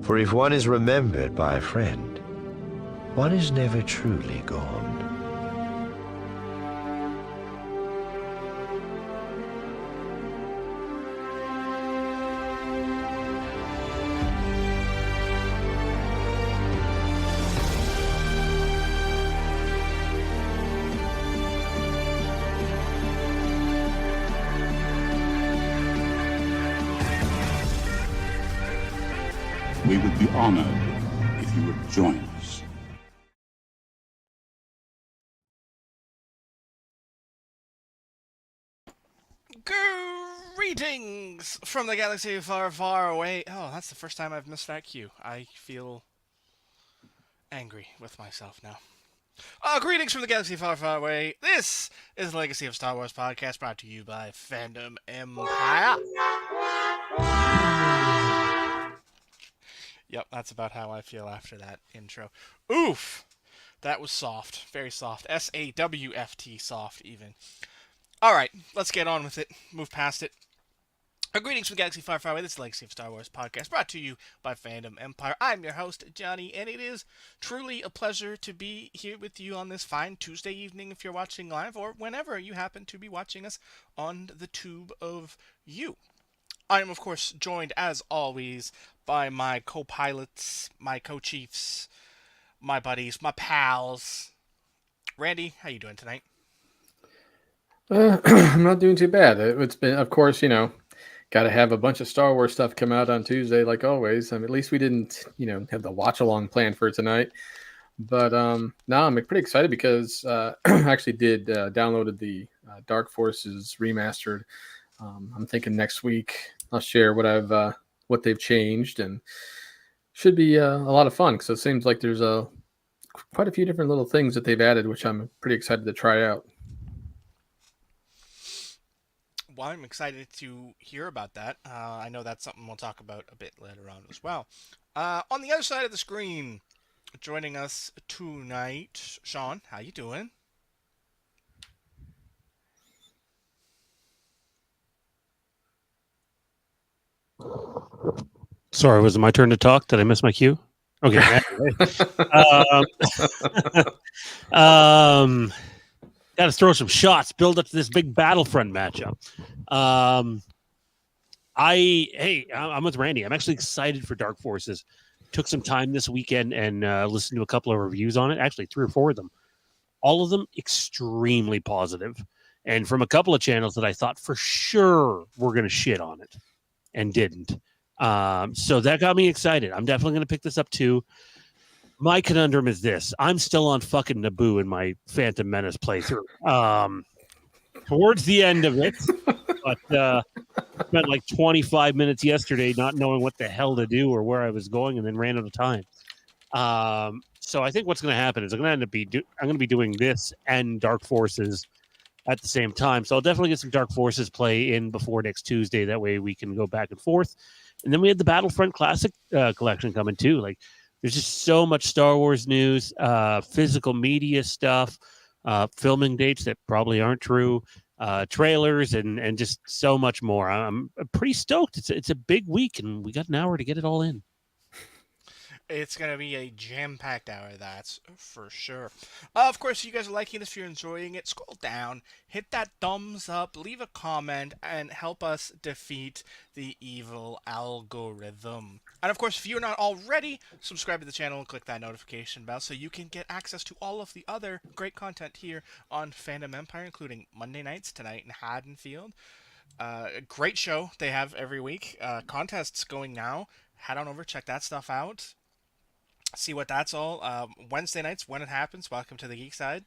For if one is remembered by a friend, one is never truly gone. We would be honored if you would join us. Greetings from the galaxy far, far away. Oh, that's the first time I've missed that cue. I feel angry with myself now. Greetings from the galaxy far, far away. This is the Legacy of Star Wars podcast brought to you by Fandom Empire. Yep, that's about how I feel after that intro. Oof! That was soft. Very soft. S-A-W-F-T soft, even. Alright, let's get on with it. Move past it. Greetings from the galaxy far, far away. This is the Legacy of Star Wars podcast brought to you by Fandom Empire. I'm your host, Johnny, and it is truly a pleasure to be here with you on this fine Tuesday evening if you're watching live, or whenever you happen to be watching us on the tube of you. I am, of course, joined, as always, by my co-pilots, my co-chiefs, my buddies, my pals. Randy, how you doing tonight? I'm not doing too bad. It's been, of course, got to have a bunch of Star Wars stuff come out on Tuesday, like always. At least we didn't, have the watch-along plan for tonight. But now I'm pretty excited because I actually did downloaded the Dark Forces remastered. I'm thinking next week I'll share what they've changed, and should be a lot of fun because it seems like there's quite a few different little things that they've added, which I'm pretty excited to try out. Well, I'm excited to hear about that. I know that's something we'll talk about a bit later on as well. On the other side of the screen, joining us tonight, Sean, how you doing? Sorry, was it my turn to talk? Did I miss my cue? Okay. Got to throw some shots, build up to this big Battlefront matchup. I'm with Randy. I'm actually excited for Dark Forces. Took some time this weekend and listened to a couple of reviews on it. Actually, 3 or 4 of them. All of them extremely positive. And from a couple of channels that I thought for sure were going to shit on it and didn't. So that got me excited. I'm definitely going to pick this up too. My conundrum is this. I'm still on fucking Naboo in my Phantom Menace playthrough. Towards the end of it, but spent like 25 minutes yesterday not knowing what the hell to do or where I was going, and then ran out of time. So I think what's going to happen is I'm going to be doing this and Dark Forces at the same time. So I'll definitely get some Dark Forces play in before next Tuesday. That way we can go back and forth. And then we had the Battlefront Classic collection coming too. Like, there's just so much Star Wars news, physical media stuff, filming dates that probably aren't true, trailers, and just so much more. I'm pretty stoked. It's a big week, and we got an hour to get it all in. It's going to be a jam-packed hour, that's for sure. Of course, if you guys are liking this, if you're enjoying it, scroll down, hit that thumbs up, leave a comment, and help us defeat the evil algorithm. And of course, if you're not already, subscribe to the channel and click that notification bell so you can get access to all of the other great content here on Fandom Empire, including Monday nights tonight in Haddonfield. A great show they have every week. Contests going now. Head on over, check that stuff out. See what that's all. Wednesday nights, when it happens, welcome to the Geek Side.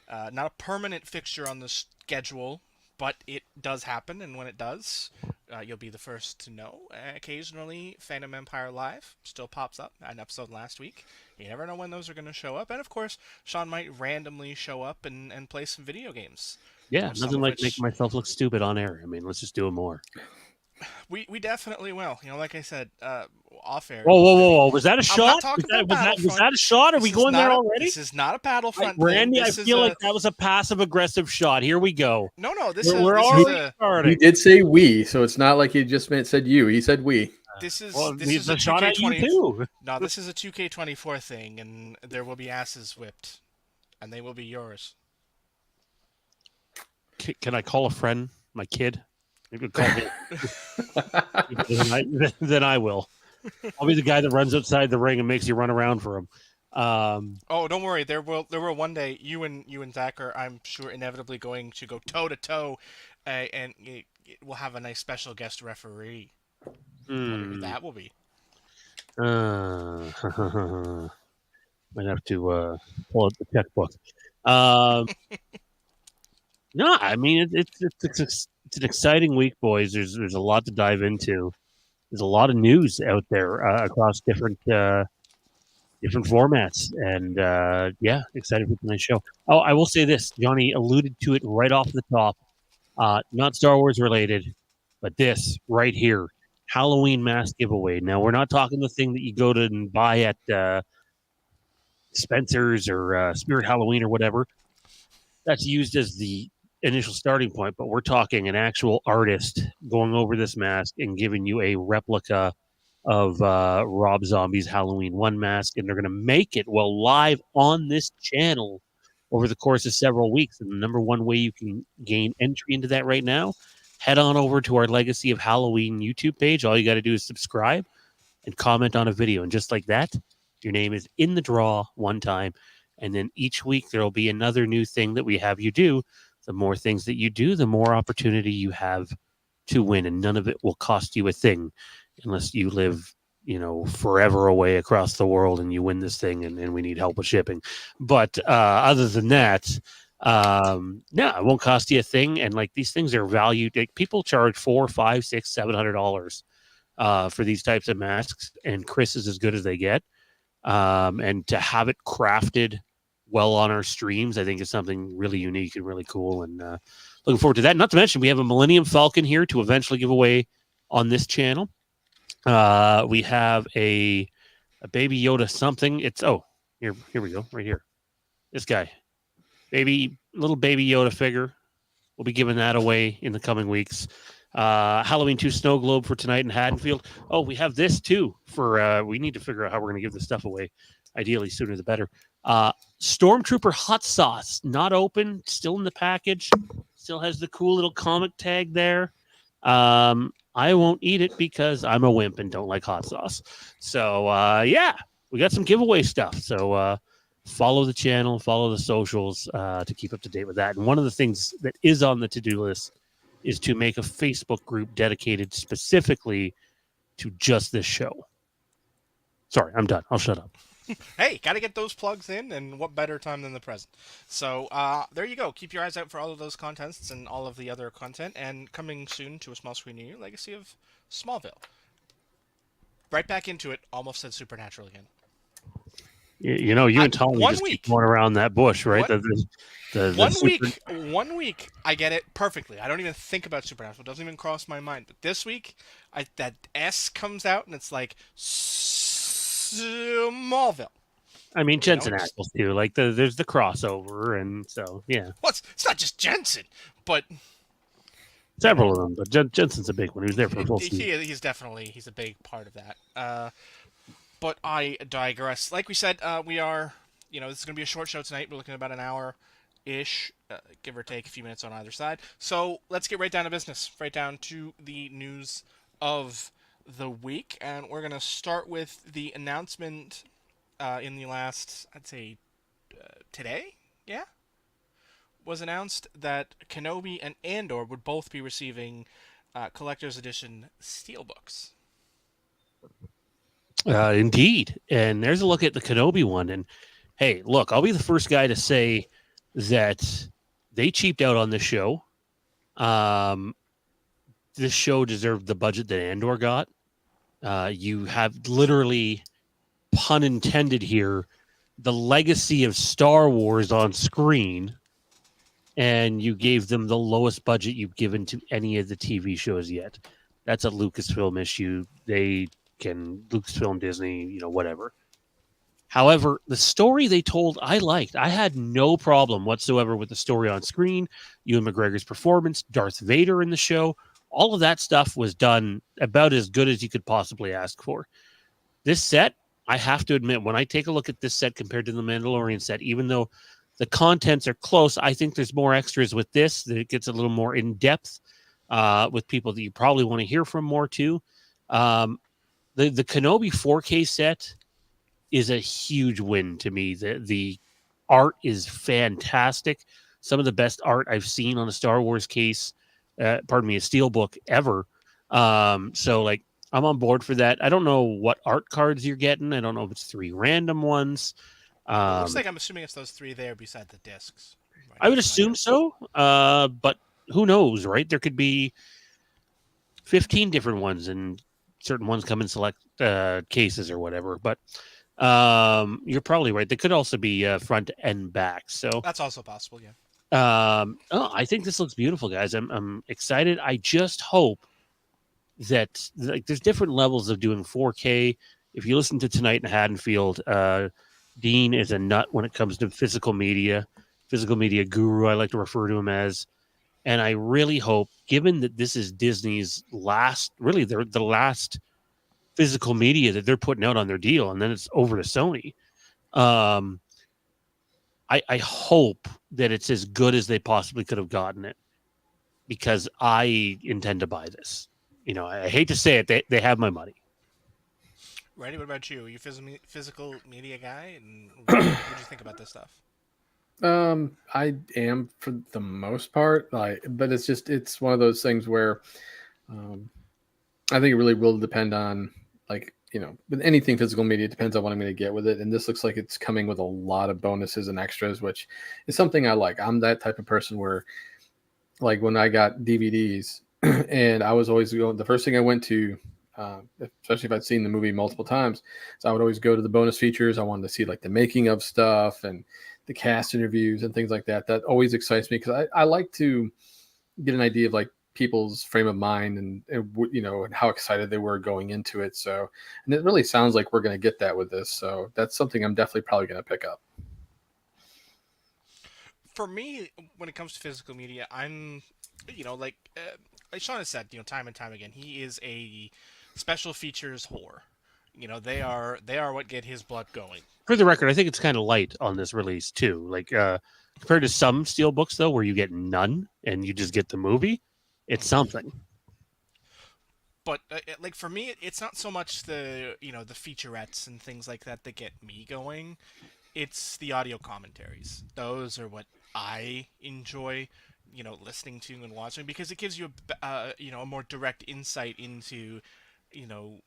Not a permanent fixture on the schedule, but it does happen, and when it does, you'll be the first to know. Occasionally, Fandom Empire Live still pops up. An episode last week. You never know when those are going to show up. And of course, Sean might randomly show up and play some video games. Yeah, nothing like making myself look stupid on air. I mean, let's just do it more. We definitely will. Like I said, off air. Whoa! Was that a shot? Was that a shot? Are we going there already? This is not a Battlefront. Randy, I feel like that was a passive-aggressive shot. Here we go. No, We're already starting. He did say we, so it's not like he just said you. He said we. this is Well, this is a the shot at you 2K20. too. No, this is a 2K24 thing, and there will be asses whipped, and they will be yours. Can I call a friend, my kid? You could call me. then I will. I'll be the guy that runs outside the ring and makes you run around for him. Oh, don't worry. There will one day you and Zach are, I'm sure, inevitably going to go toe to toe, and we'll have a nice special guest referee. Whatever that will be. Might have to pull out the checkbook. No, I mean it's an exciting week, boys. There's a lot to dive into. There's a lot of news out there across different formats, and excited for tonight's show. Oh, I will say this: Johnny alluded to it right off the top. Not Star Wars related, but this right here, Halloween mask giveaway. Now we're not talking the thing that you go to and buy at Spencer's or Spirit Halloween or whatever. That's used as the initial starting point, but we're talking an actual artist going over this mask and giving you a replica of Rob Zombie's Halloween 1 mask, and they're going to make it live on this channel over the course of several weeks. And the number one way you can gain entry into that right now, head on over to our Legacy of Halloween YouTube page. All you got to do is subscribe and comment on a video, and just like that, your name is in the draw one time. And then each week there will be another new thing that we have you do. The more things that you do, the more opportunity you have to win, and none of it will cost you a thing unless you live, forever away across the world and you win this thing and we need help with shipping. But other than that, no, it won't cost you a thing. And like, these things are valued. Like, people charge $400, $500, $600, $700 for these types of masks, and Chris is as good as they get. And to have it crafted well on our streams, I think is something really unique and really cool, and looking forward to that. Not to mention, we have a Millennium Falcon here to eventually give away on this channel. We have a Baby Yoda something. It's here we go, right here. This guy, little Baby Yoda figure. We'll be giving that away in the coming weeks. Halloween 2 snow globe for tonight in Haddonfield. Oh, we have this too for we need to figure out how we're going to give this stuff away. Ideally, sooner the better. Stormtrooper hot sauce, not open, still in the package. Still has the cool little comic tag there. I won't eat it because I'm a wimp and don't like hot sauce. So, we got some giveaway stuff. So, follow the channel, follow the socials to keep up to date with that. And one of the things that is on the to-do list is to make a Facebook group dedicated specifically to just this show. Sorry, I'm done. I'll shut up. Hey, got to get those plugs in, and what better time than the present? So, there you go. Keep your eyes out for all of those contents and all of the other content, and coming soon to a small screen near you, Legacy of Smallville. Right back into it. Almost said Supernatural again. You and Tom just keep going around that bush, right? One week, I get it perfectly. I don't even think about Supernatural. It doesn't even cross my mind. But this week, that S comes out, and it's like Smallville. I mean, Jensen Ackles too. Like, there's the crossover, and so yeah. Well, it's not just Jensen, but several of them. But Jensen's a big one. He was there for a full season. He's a big part of that. But I digress. Like we said, we are, this is going to be a short show tonight. We're looking at about an hour-ish, give or take a few minutes on either side. So let's get right down to business, right down to the news of the week. And we're going to start with the announcement in the last, I'd say, today? Yeah? Was announced that Kenobi and Andor would both be receiving Collector's Edition Steelbooks. Indeed. And there's a look at the Kenobi one. And hey, look, I'll be the first guy to say that they cheaped out on this show. This show deserved the budget that Andor got. You have literally, pun intended here, the legacy of Star Wars on screen, and you gave them the lowest budget you've given to any of the TV shows yet. That's a Lucasfilm issue. They can Lucasfilm, Disney, whatever. However, the story they told, I liked. I had no problem whatsoever with the story on screen. Ewan McGregor's performance, Darth Vader in the show, all of that stuff was done about as good as you could possibly ask for. This set, I have to admit, when I take a look at this set compared to the Mandalorian set, even though the contents are close, I think there's more extras with this. That it gets a little more in depth with people that you probably want to hear from more too. The Kenobi 4K set is a huge win to me. The art is fantastic. Some of the best art I've seen on a Star Wars case, a Steelbook ever. So like, I'm on board for that. I don't know what art cards you're getting. I don't know if it's 3 random ones. It looks like, I'm assuming it's those 3 there beside the discs. Right? I would assume so, but who knows, right? There could be 15 different ones, and certain ones come in select cases or whatever. But you're probably right. They could also be front and back. So that's also possible, yeah. I think this looks beautiful, guys. I'm excited. I just hope that like there's different levels of doing 4K. If you listen to Tonight in Haddonfield, Dean is a nut when it comes to physical media guru, I like to refer to him as. And I really hope, given that this is Disney's last, really the last physical media that they're putting out on their deal, and then it's over to Sony. I hope that it's as good as they possibly could have gotten it, because I intend to buy this. You know, I hate to say it, they have my money. Randy, what about you? Are you a physical media guy? And what do you think about this stuff? I am for the most part, but it's one of those things where I think it really will depend on, like, you know, with anything physical media, it depends on what I'm going to get with it. And this looks like it's coming with a lot of bonuses and extras, which is something I like. I'm that type of person where, like, when I got DVDs and I was always going, the first thing I went to, especially if I'd seen the movie multiple times, so I would always go to the bonus features. I wanted to see like the making of stuff and the cast interviews and things like that. That always excites me, because I like to get an idea of like people's frame of mind and you know, and how excited they were going into it. So, and it really sounds like we're going to get that with this. So that's something I'm definitely probably going to pick up. For me, when it comes to physical media, I'm, you know, like Sean has said, you know, time and time again, he is a special features whore. You know, they are what get his blood going. For the record, I think it's kind of light on this release too. Like compared to some Steelbooks though, where you get none and you just get the movie, it's something. But like for me, it's not so much the, you know, the featurettes and things like that get me going. It's the audio commentaries. Those are what I enjoy, you know, listening to and watching, because it gives you you know, a more direct insight into, you know,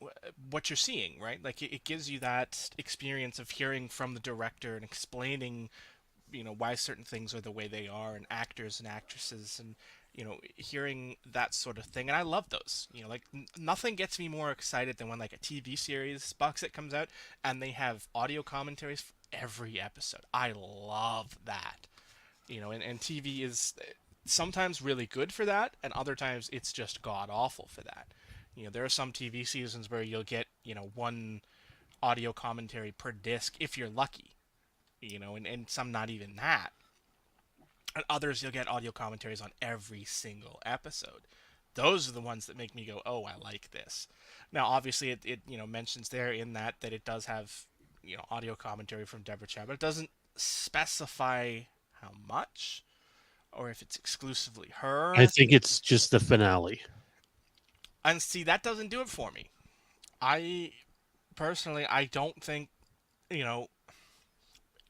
what you're seeing, right? Like it gives you that experience of hearing from the director and explaining, you know, why certain things are the way they are, and actors and actresses, and, you know, hearing that sort of thing. And I love those. You know, like nothing gets me more excited than when like a TV series box set comes out and they have audio commentaries for every episode. I love that. You know, and TV is sometimes really good for that, and other times it's just god awful for that. You know, there are some TV seasons where you'll get, you know, one audio commentary per disc if you're lucky, you know, and some not even that. And others you'll get audio commentaries on every single episode. Those are the ones that make me go, oh, I like this. Now, obviously, it you know, mentions there in that it does have, you know, audio commentary from Deborah Chow, but it doesn't specify how much, or if it's exclusively her. I think it's just the finale. And see, that doesn't do it for me. I personally, I don't think, you know,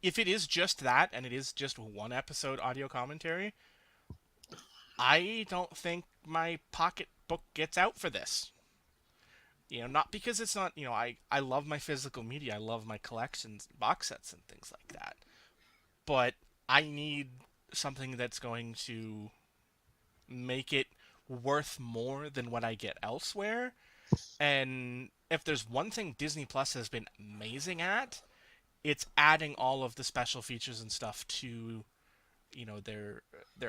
if it is just that, and it is just one episode audio commentary, I don't think my pocketbook gets out for this. You know, not because it's not, you know, I love my physical media, I love my collections, box sets and things like that. But I need something that's going to make it worth more than what I get elsewhere. And if there's one thing Disney Plus has been amazing at, it's adding all of the special features and stuff to, you know, their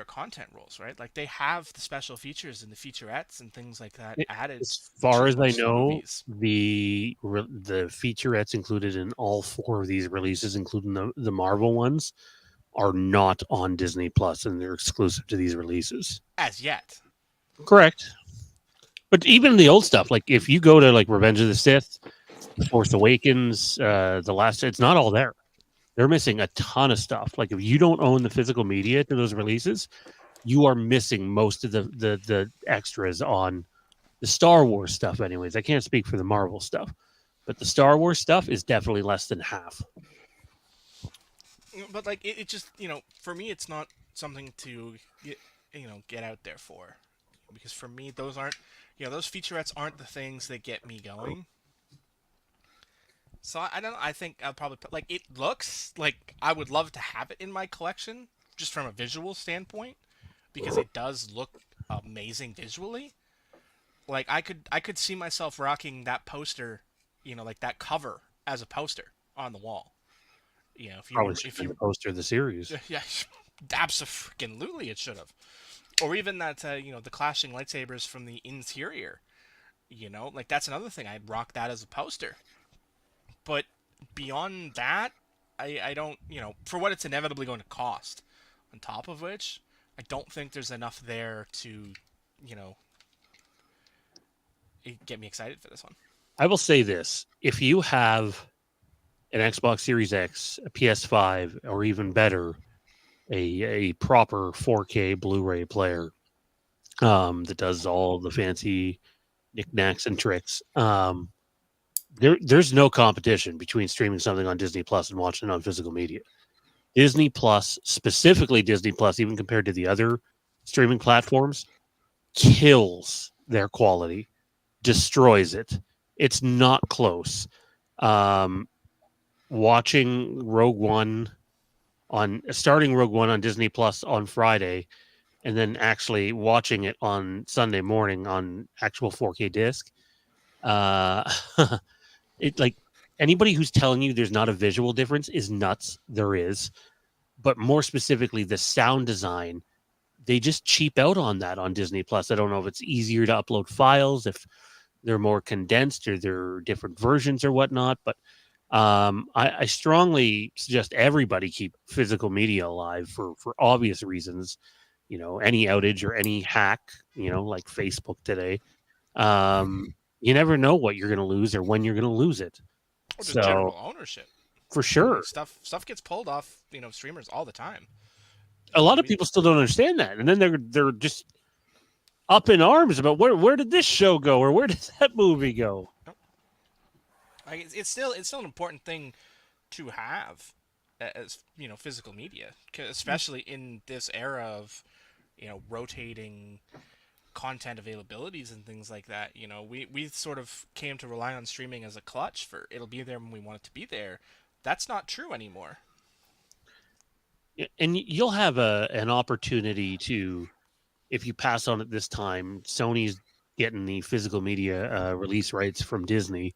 content roles, right? Like they have the special features and the featurettes and things like that added. As far as I most of the know, movies. the featurettes included in all 4 of these releases, including the Marvel ones, are not on Disney Plus, and they're exclusive to these releases. As yet. Correct. But even the old stuff, like if you go to like Revenge of the Sith, Force Awakens, the last, it's not all there. They're missing a ton of stuff. Like if you don't own the physical media to those releases, you are missing most of the extras on the Star Wars stuff. Anyways, I can't speak for the Marvel stuff, but the Star Wars stuff is definitely less than half. But like it just for me it's not something to get out there for, because for me those aren't those featurettes aren't the things that get me going. So I don't know. I think I'll probably put, like, it looks like I would love to have it in my collection just from a visual standpoint, because it does look amazing visually. Like I could see myself rocking that poster, like that cover as a poster on the wall. Probably should If have been you the poster of the series. yeah, absolutely it should have. Or even that the clashing lightsabers from the interior. Like that's another thing. I'd rock that as a poster. But beyond that, I don't, for what it's inevitably going to cost. On top of which, I don't think there's enough there to, get me excited for this one. I will say this: if you have an Xbox Series X, a PS5, or even better, a proper 4K Blu-ray player that does all the fancy knickknacks and tricks, there's no competition between streaming something on Disney Plus and watching it on physical media. Disney Plus, specifically Disney Plus, even compared to the other streaming platforms, kills their quality, destroys it. It's not close. Watching Rogue One starting Rogue One on Disney Plus on Friday, and then actually watching it on Sunday morning on actual 4K disc. It, like, anybody who's telling you there's not a visual difference is nuts. There is, but more specifically, the sound design, they just cheap out on that on Disney Plus. I don't know if it's easier to upload files, if they're more condensed, or they're different versions or whatnot. But I strongly suggest everybody keep physical media alive for obvious reasons. Any outage or any hack, like Facebook today. You never know what you're going to lose or when you're going to lose it. Or just So, general ownership. for sure, Like stuff gets pulled off, streamers all the time. a lot of people still don't understand that, and then they're just up in arms about where did this show go or where did that movie go. Like it's still an important thing to have as physical media, especially in this era of rotating content availabilities and things like that. We sort of came to rely on streaming as a clutch for it'll be there when we want it to be there. That's not true anymore. And you'll have an opportunity to, if you pass on it this time. Sony's getting the physical media release rights from Disney,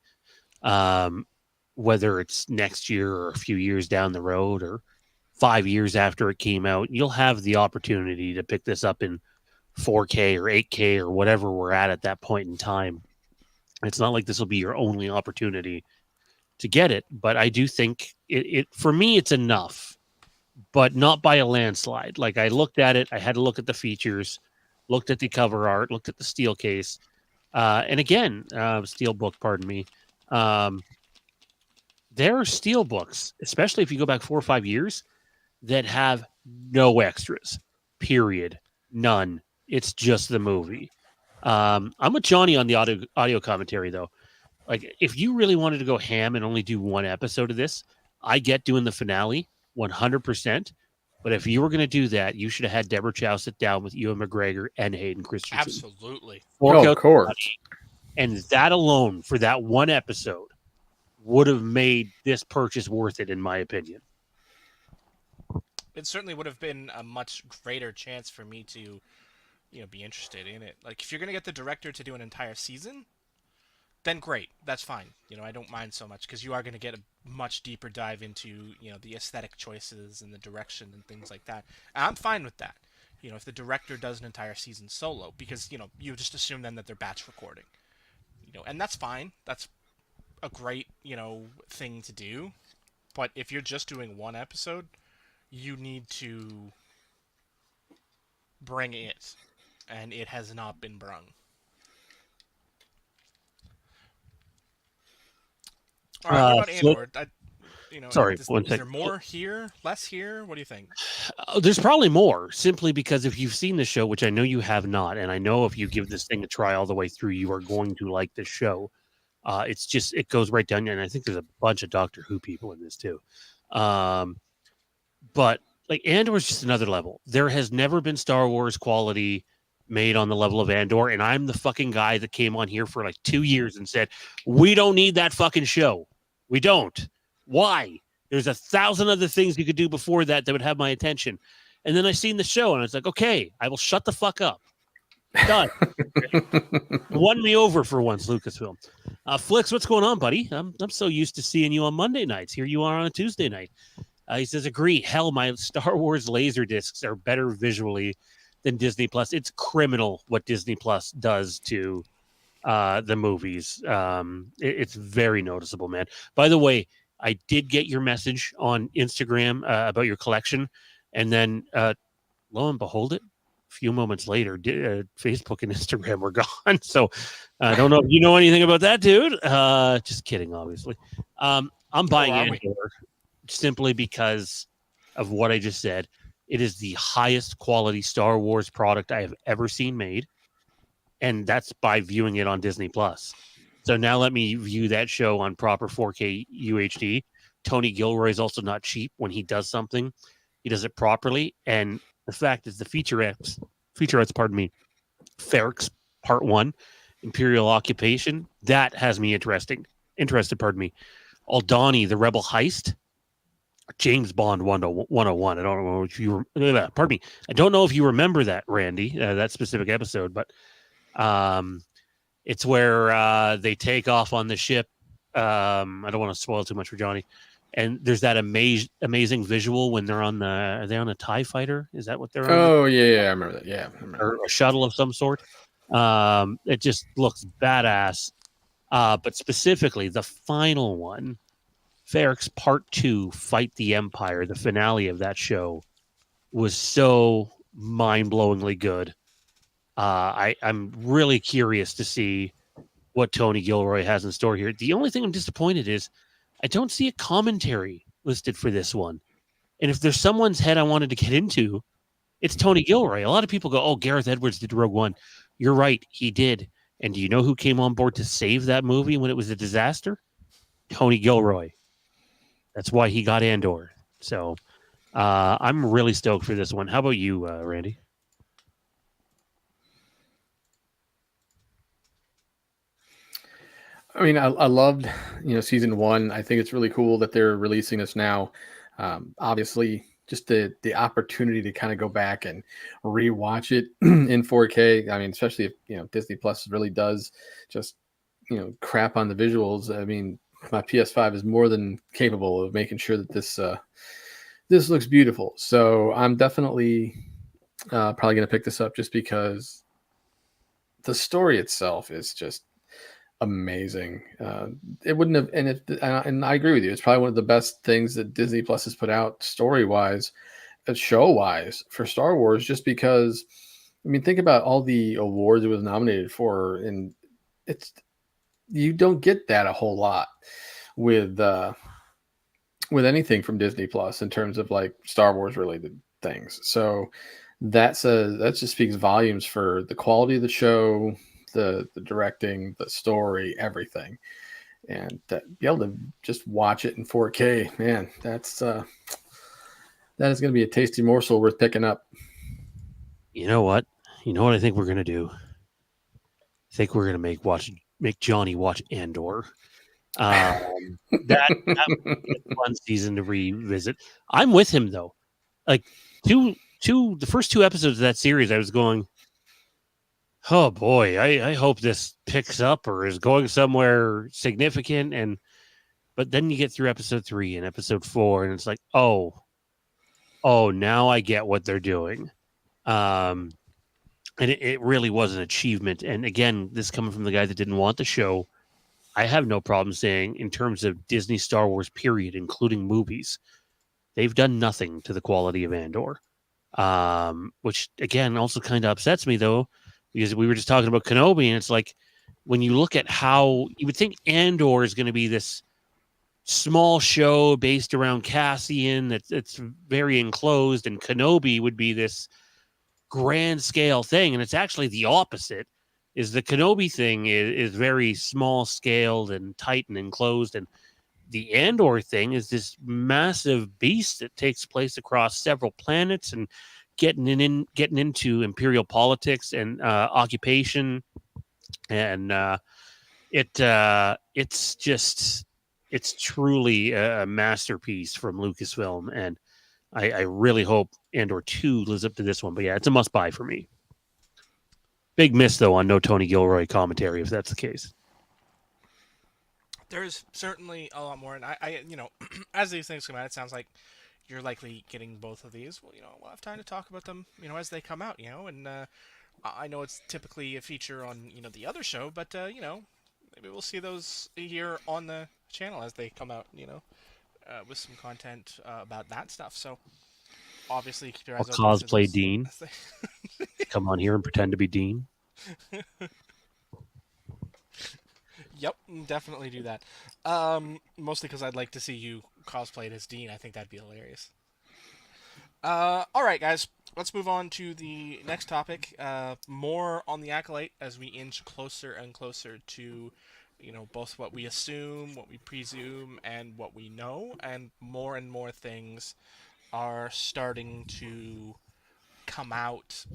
whether it's next year or a few years down the road or 5 years after it came out. You'll have the opportunity to pick this up in 4K or 8K or whatever we're at that point in time. It's not like this will be your only opportunity to get it, but I do think it for me it's enough, but not by a landslide. Like, I looked at it, I had to look at the features, looked at the cover art, looked at the steel case, and again, steelbook, pardon me. There are steelbooks, especially if you go back 4 or 5 years, that have no extras. Period. None. It's just the movie. I'm with Johnny on the audio commentary, though. Like, if you really wanted to go ham and only do one episode of this, I get doing the finale 100%. But if you were going to do that, you should have had Deborah Chow sit down with Ewan McGregor and Hayden Christensen. Absolutely. Of course. And that alone, for that one episode, would have made this purchase worth it, in my opinion. It certainly would have been a much greater chance for me to, be interested in it. Like, if you're going to get the director to do an entire season, then great. That's fine. I don't mind so much, because you are going to get a much deeper dive into, the aesthetic choices and the direction and things like that. And I'm fine with that. If the director does an entire season solo, because, you just assume then that they're batch recording. And that's fine. That's a great, thing to do. But if you're just doing one episode, you need to bring it. And it has not been brung. All right, what about Flip, Andor? sorry, one Is there second. more here? Less here? What do you think? There's probably more, simply because if you've seen the show, which I know you have not, and I know if you give this thing a try all the way through, you are going to like the show. It goes right down, and I think there's a bunch of Doctor Who people in this too. But like Andor is just another level. There has never been Star Wars quality made on the level of Andor, and I'm the fucking guy that came on here for like 2 years and said, we don't need that fucking show. We don't. Why? There's 1,000 other things you could do before that would have my attention. And then I seen the show, and I was like, okay, I will shut the fuck up. Done. Won me over for once, Lucasfilm. Flix, what's going on, buddy? I'm so used to seeing you on Monday nights. Here you are on a Tuesday night. He says, agree. Hell, my Star Wars laser discs are better visually than Disney Plus. It's criminal what Disney Plus does to the movies. It's very noticeable, man. By the way, I did get your message on Instagram about your collection, and then lo and behold, a few moments later, Facebook and Instagram were gone. So I don't know if you know anything about that, dude. Just kidding, obviously. I'm buying Andor simply because of what I just said. It is the highest quality Star Wars product I have ever seen made, and that's by viewing it on Disney Plus. So now let me view that show on proper 4K UHD. Tony Gilroy is also not cheap when he does something. He does it properly. And the fact is the featurettes, Ferrex Part 1, Imperial Occupation, that has me interested, Aldani, the Rebel Heist, James Bond 101. I don't know if you I don't know if you remember that, Randy, that specific episode, but it's where they take off on the ship. I don't want to spoil too much for Johnny. And there's that amazing visual when they're are they on a TIE fighter? Is that what they're on? Oh, yeah, I remember that. Yeah. Or a shuttle of some sort. It just looks badass. But specifically, the final one, Ferrex Part 2, Fight the Empire, the finale of that show, was so mind-blowingly good. I'm really curious to see what Tony Gilroy has in store here. The only thing I'm disappointed is I don't see a commentary listed for this one. And if there's someone's head I wanted to get into, it's Tony Gilroy. A lot of people go, oh, Gareth Edwards did Rogue One. You're right, he did. And do you know who came on board to save that movie when it was a disaster? Tony Gilroy. That's why he got Andor. So I'm really stoked for this one. How about you, Randy? I mean, I loved, season 1. I think it's really cool that they're releasing this now. Obviously, just the opportunity to kind of go back and rewatch it in 4K. I mean, especially if Disney Plus really does just crap on the visuals. I mean, my PS5 is more than capable of making sure that this looks beautiful. So I'm definitely probably going to pick this up just because the story itself is just amazing. It wouldn't have, and I agree with you. It's probably one of the best things that Disney Plus has put out story-wise, show-wise for Star Wars. Just because, I mean, think about all the awards it was nominated for, and you don't get that a whole lot with anything from Disney Plus in terms of like Star Wars related things. So that just speaks volumes for the quality of the show, the directing, the story, everything. And be able to just watch it in 4K, man, that is going to be a tasty morsel worth picking up. You know what I think we're going to do? I think we're going to make Johnny watch Andor. That would be a fun season to revisit. I'm with him though. Like the first 2 episodes of that series, I was going, oh boy, I hope this picks up or is going somewhere significant. But then you get through episode 3 and episode 4, and it's like, oh, now I get what they're doing. And it really was an achievement. And again, this coming from the guy that didn't want the show, I have no problem saying in terms of Disney Star Wars period, including movies, they've done nothing to the quality of Andor. Which again also kind of upsets me though, because we were just talking about Kenobi, and it's like when you look at how you would think Andor is going to be this small show based around Cassian that's very enclosed, and Kenobi would be this grand scale thing, and it's actually the opposite. Is the Kenobi thing is very small scaled and tight and enclosed, and the Andor thing is this massive beast that takes place across several planets and getting into imperial politics and occupation, and it's truly a masterpiece from Lucasfilm, and I really hope Andor 2 lives up to this one. But yeah, it's a must buy for me. Big miss though on no Tony Gilroy commentary if that's the case. There's certainly a lot more, and I as these things come out, it sounds like you're likely getting both of these. Well, we'll have time to talk about them, as they come out, and I know it's typically a feature on, the other show, but, maybe we'll see those here on the channel as they come out, with some content about that stuff. So, obviously, keep your I'll eyes open. cosplay Dean. Come on here and pretend to be Dean. Yep, definitely do that. Mostly because I'd like to see you cosplayed as Dean. I think that'd be hilarious. All right, guys. Let's move on to the next topic. More on the Acolyte as we inch closer and closer to, both what we assume, what we presume, and what we know. And more things are starting to come out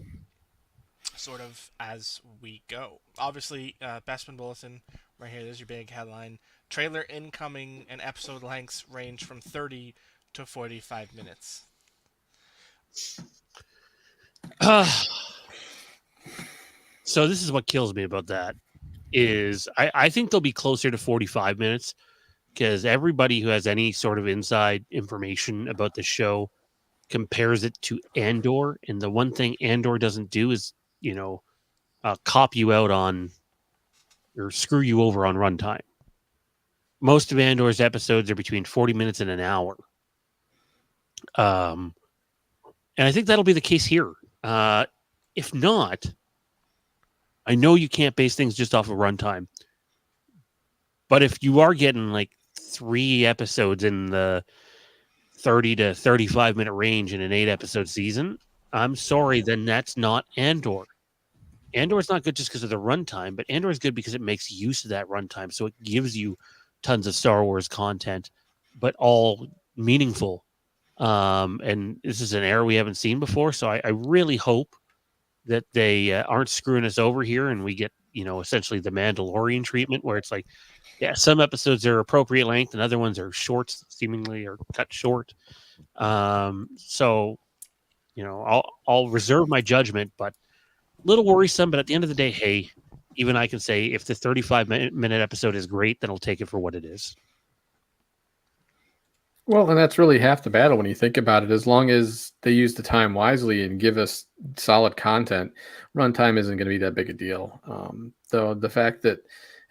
sort of as we go. Obviously, Bespin Bulletin, right here, there's your big headline. Trailer incoming, and episode lengths range from 30 to 45 minutes. So this is what kills me about that is I think they'll be closer to 45 minutes because everybody who has any sort of inside information about the show compares it to Andor, and the one thing Andor doesn't do is cop you out on or screw you over on runtime. Most of Andor's episodes are between 40 minutes and an hour. And I think that'll be the case here. If not, I know you can't base things just off of runtime. But if you are getting like 3 episodes in the 30 to 35 minute range in an 8-episode season, I'm sorry, then that's not Andor. Andor is not good just because of the runtime, but Andor is good because it makes use of that runtime. So it gives you tons of Star Wars content, but all meaningful. And this is an era we haven't seen before. So I really hope that they aren't screwing us over here and we get, essentially the Mandalorian treatment where it's like, yeah, some episodes are appropriate length and other ones are short, seemingly, or cut short. So, I'll reserve my judgment, but a little worrisome. But at the end of the day, hey, even I can say if the 35-minute episode is great, then I'll take it for what it is. Well, and that's really half the battle when you think about it. As long as they use the time wisely and give us solid content, runtime isn't going to be that big a deal. Though the fact that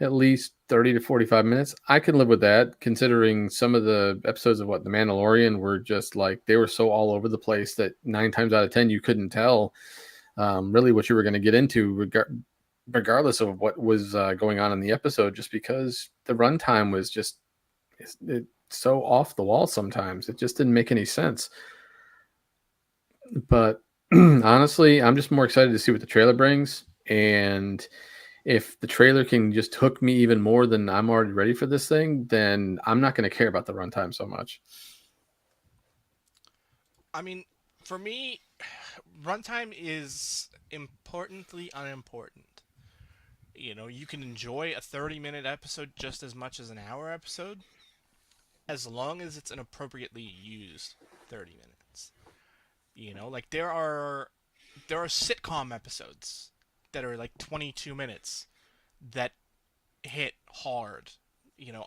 at least 30 to 45 minutes, I can live with that, considering some of the episodes of The Mandalorian were just like, they were so all over the place that 9 times out of 10, you couldn't tell really what you were going to get into, regardless of what was going on in the episode, just because the runtime was just so off the wall sometimes. It just didn't make any sense. But honestly, I'm just more excited to see what the trailer brings. And if the trailer can just hook me even more than I'm already ready for this thing, then I'm not going to care about the runtime so much. I mean, for me, runtime is importantly unimportant. You can enjoy a 30-minute episode just as much as an hour episode, as long as it's an appropriately used 30 minutes. Like there are sitcom episodes that are like 22 minutes that hit hard,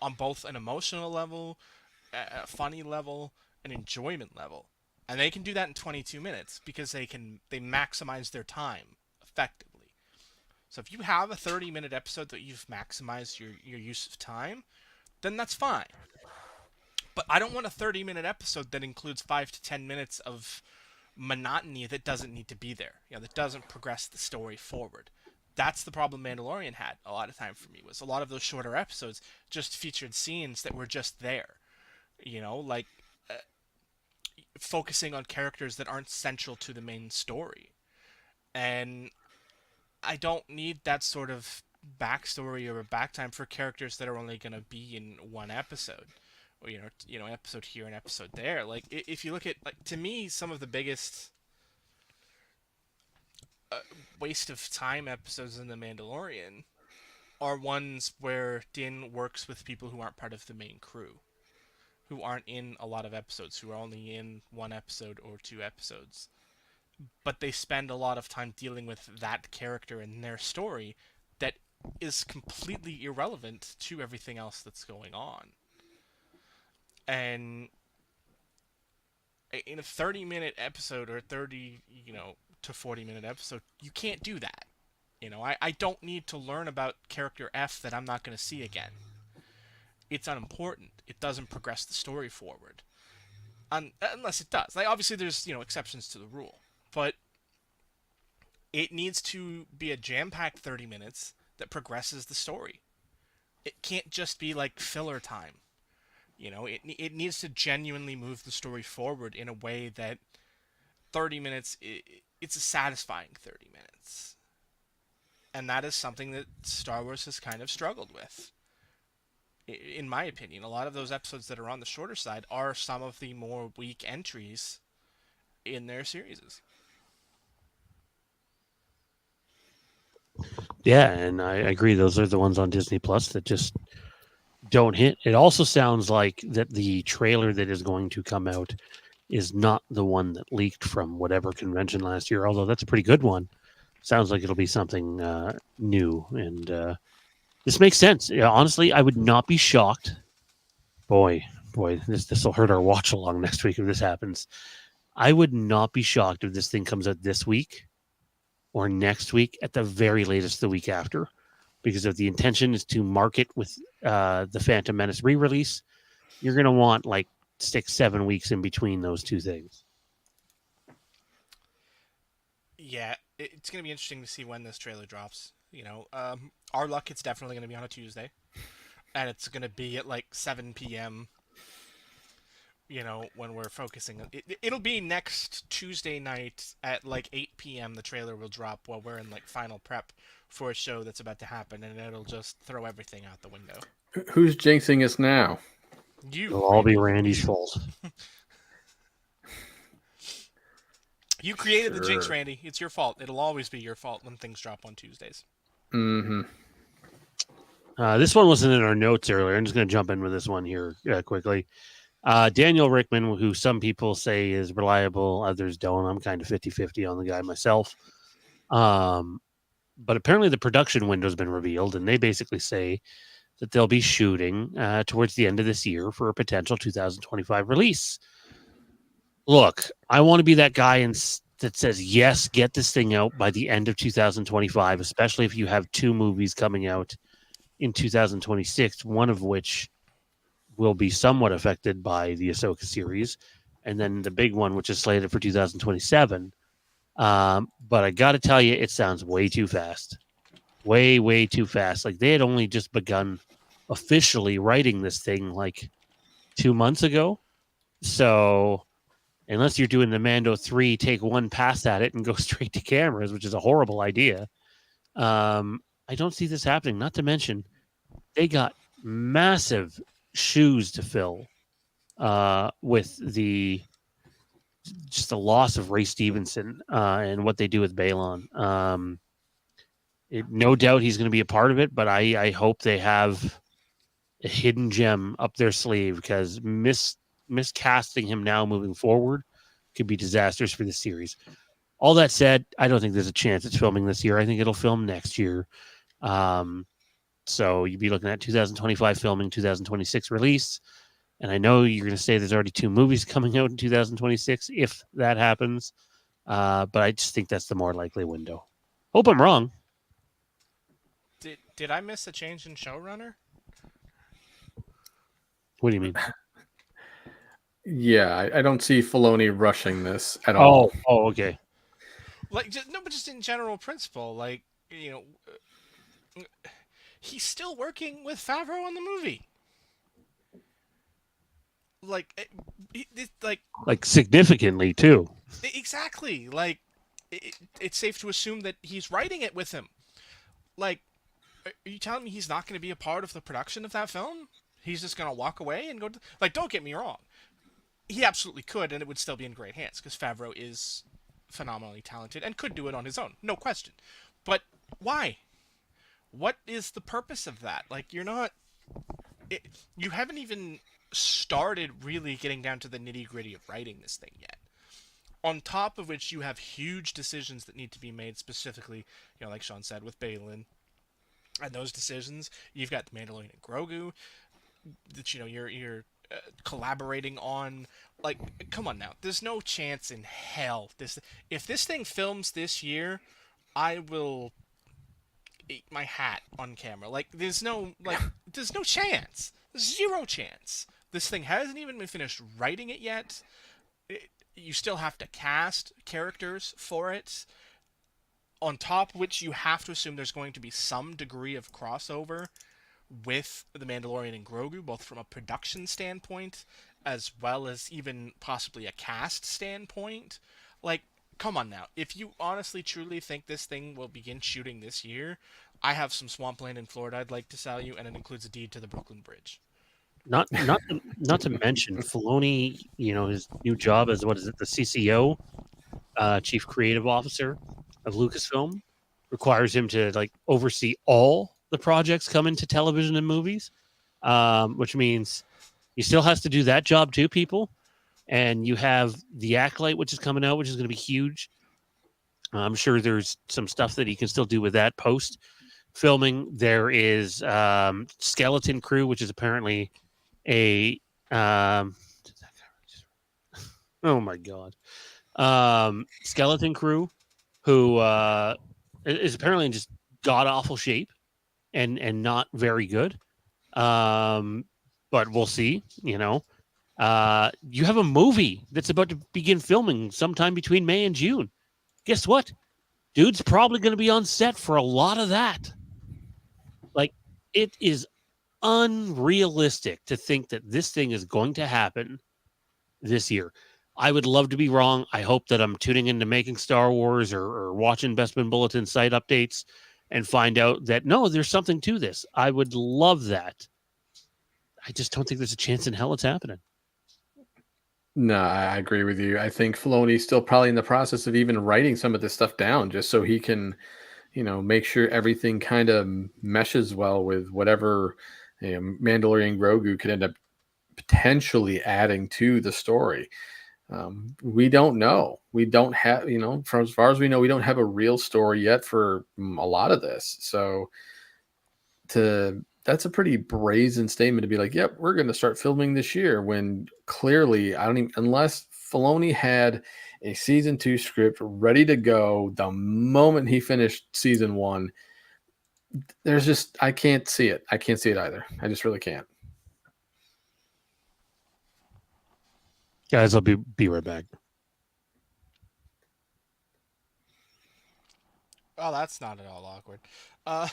on both an emotional level, a funny level, an enjoyment level. And they can do that in 22 minutes because they maximize their time effectively. So if you have a 30-minute episode that you've maximized your use of time, then that's fine. But I don't want a 30-minute episode that includes 5 to 10 minutes of monotony that doesn't need to be there. That doesn't progress the story forward. That's the problem Mandalorian had a lot of time for me, was a lot of those shorter episodes just featured scenes that were just there. Like uh, focusing on characters that aren't central to the main story. And I don't need that sort of backstory or back time for characters that are only going to be in one episode, or episode here and episode there. Like if you look at, like, to me, some of the biggest waste of time episodes in The Mandalorian are ones where Din works with people who aren't part of the main crew, who aren't in a lot of episodes, who are only in one episode or two episodes. But they spend a lot of time dealing with that character and their story that is completely irrelevant to everything else that's going on. And in a 30-minute episode, or 30, to 40-minute episode, you can't do that. I don't need to learn about character F that I'm not going to see again. It's unimportant. It doesn't progress the story forward. Unless it does. Like, obviously, there's, exceptions to the rule. But it needs to be a jam-packed 30 minutes that progresses the story. It can't just be like filler time. It needs to genuinely move the story forward in a way that 30 minutes, it's a satisfying 30 minutes. And that is something that Star Wars has kind of struggled with. In my opinion, a lot of those episodes that are on the shorter side are some of the more weak entries in their series. Yeah, and I agree. Those are the ones on Disney Plus that just don't hit. It also sounds like that the trailer that is going to come out is not the one that leaked from whatever convention last year, although that's a pretty good one. Sounds like it'll be something new, and this makes sense. Yeah, honestly, I would not be shocked. Boy, this will hurt our watch along next week if this happens. I would not be shocked if this thing comes out this week or next week, at the very latest the week after, because if the intention is to market with the Phantom Menace re-release, you're going to want like 6-7 weeks in between those two things. Yeah, it's going to be interesting to see when this trailer drops. Our luck, it's definitely going to be on a Tuesday, and it's going to be at like 7 p.m. When we're focusing. It'll be next Tuesday night at like 8 p.m. The trailer will drop while we're in like final prep for a show that's about to happen, and it'll just throw everything out the window. Who's jinxing us now? You. It'll all be Randy's fault. You created the jinx, Sure. Randy. It's your fault. It'll always be your fault when things drop on Tuesdays. Mm-hmm. This one wasn't in our notes earlier. I'm just going to jump in with this one here quickly. Daniel Rickman, who some people say is reliable, others don't. I'm kind of 50-50 on the guy myself. But apparently the production window's been revealed, and they basically say that they'll be shooting towards the end of this year for a potential 2025 release. Look, I want to be that guy that says, yes, get this thing out by the end of 2025, especially if you have 2 movies coming out in 2026, one of which will be somewhat affected by the Ahsoka series, and then the big one, which is slated for 2027. But I got to tell you, it sounds way too fast. Way, way too fast. Like, they had only just begun officially writing this thing like 2 months ago. So unless you're doing the Mando 3, take one pass at it and go straight to cameras, which is a horrible idea, I don't see this happening. Not to mention, they got massive shoes to fill with the loss of Ray Stevenson and what they do with Balon. No doubt he's going to be a part of it, but I hope they have a hidden gem up their sleeve, because miscasting him now moving forward could be disastrous for the series. All that said, I don't think there's a chance it's filming this year. I think it'll film next year. So you'd be looking at 2025 filming, 2026 release. And I know you're going to say there's already 2 movies coming out in 2026 if that happens. But I just think that's the more likely window. Hope I'm wrong. Did I miss a change in showrunner? What do you mean? Yeah, I don't see Filoni rushing this at all. Oh, okay. Like, but just in general principle, like, he's still working with Favreau on the movie. like significantly too. exactly. Like it's safe to assume that he's writing it with him. Like, are you telling me he's not going to be a part of the production of that film? He's just going to walk away and go to, like, don't get me wrong. He absolutely could, and it would still be in great hands, because Favreau is phenomenally talented and could do it on his own, no question. But why? What is the purpose of that? Like, you haven't even started really getting down to the nitty-gritty of writing this thing yet. On top of which, you have huge decisions that need to be made, specifically, like Sean said, with Balin. And those decisions, you've got the Mandalorian and Grogu that you're collaborating on. Like, come on now, there's no chance in hell if this thing films this year, I will eat my hat on camera. Like, there's no chance, zero chance. This thing hasn't even been finished writing it yet. You still have to cast characters for it. On top of which, you have to assume there's going to be some degree of crossover with The Mandalorian and Grogu, both from a production standpoint as well as even possibly a cast standpoint. Like, come on now. If you honestly, truly think this thing will begin shooting this year, I have some swampland in Florida I'd like to sell you, and it includes a deed to the Brooklyn Bridge. Not to mention Filoni, his new job as the CCO, Chief Creative Officer of Lucasfilm, requires him to oversee all the projects coming to television and movies, which means he still has to do that job too, people. And you have the Acolyte, which is coming out, which is going to be huge. I'm sure there's some stuff that he can still do with that post filming. There is Skeleton Crew, which is apparently a oh my god, Skeleton Crew, who is apparently in just god awful shape and not very good. But we'll see. You have a movie that's about to begin filming sometime between May and June. Guess what? Dude's probably going to be on set for a lot of that. Like, it is unrealistic to think that this thing is going to happen this year. I would love to be wrong. I hope that I'm tuning into Making Star Wars or watching Bestman Bulletin site updates and find out that, no, there's something to this. I would love that. I just don't think there's a chance in hell it's happening. No, I agree with you. I think Filoni's still probably in the process of even writing some of this stuff down just so he can, make sure everything kind of meshes well with whatever Mandalorian Grogu could end up potentially adding to the story. We don't know. We don't have, from as far as we know, we don't have a real story yet for a lot of this. So that's a pretty brazen statement to be like, yep, we're going to start filming this year, when clearly unless Filoni had a season 2 script ready to go the moment he finished season 1, I can't see it. I can't see it either. I just really can't. Guys, I'll be right back. Oh, that's not at all awkward. I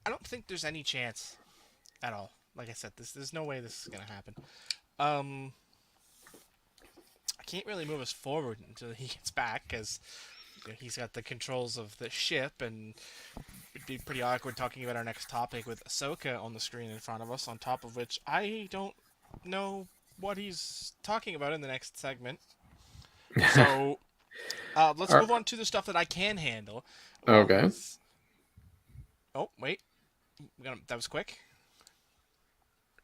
don't think there's any chance at all. Like I said, there's no way this is gonna happen. I can't really move us forward until he gets back, because he's got the controls of the ship, and it'd be pretty awkward talking about our next topic with Ahsoka on the screen in front of us, on top of which I don't know what he's talking about in the next segment. So let's move on to the stuff that I can handle. Okay. Oh, wait. That was quick.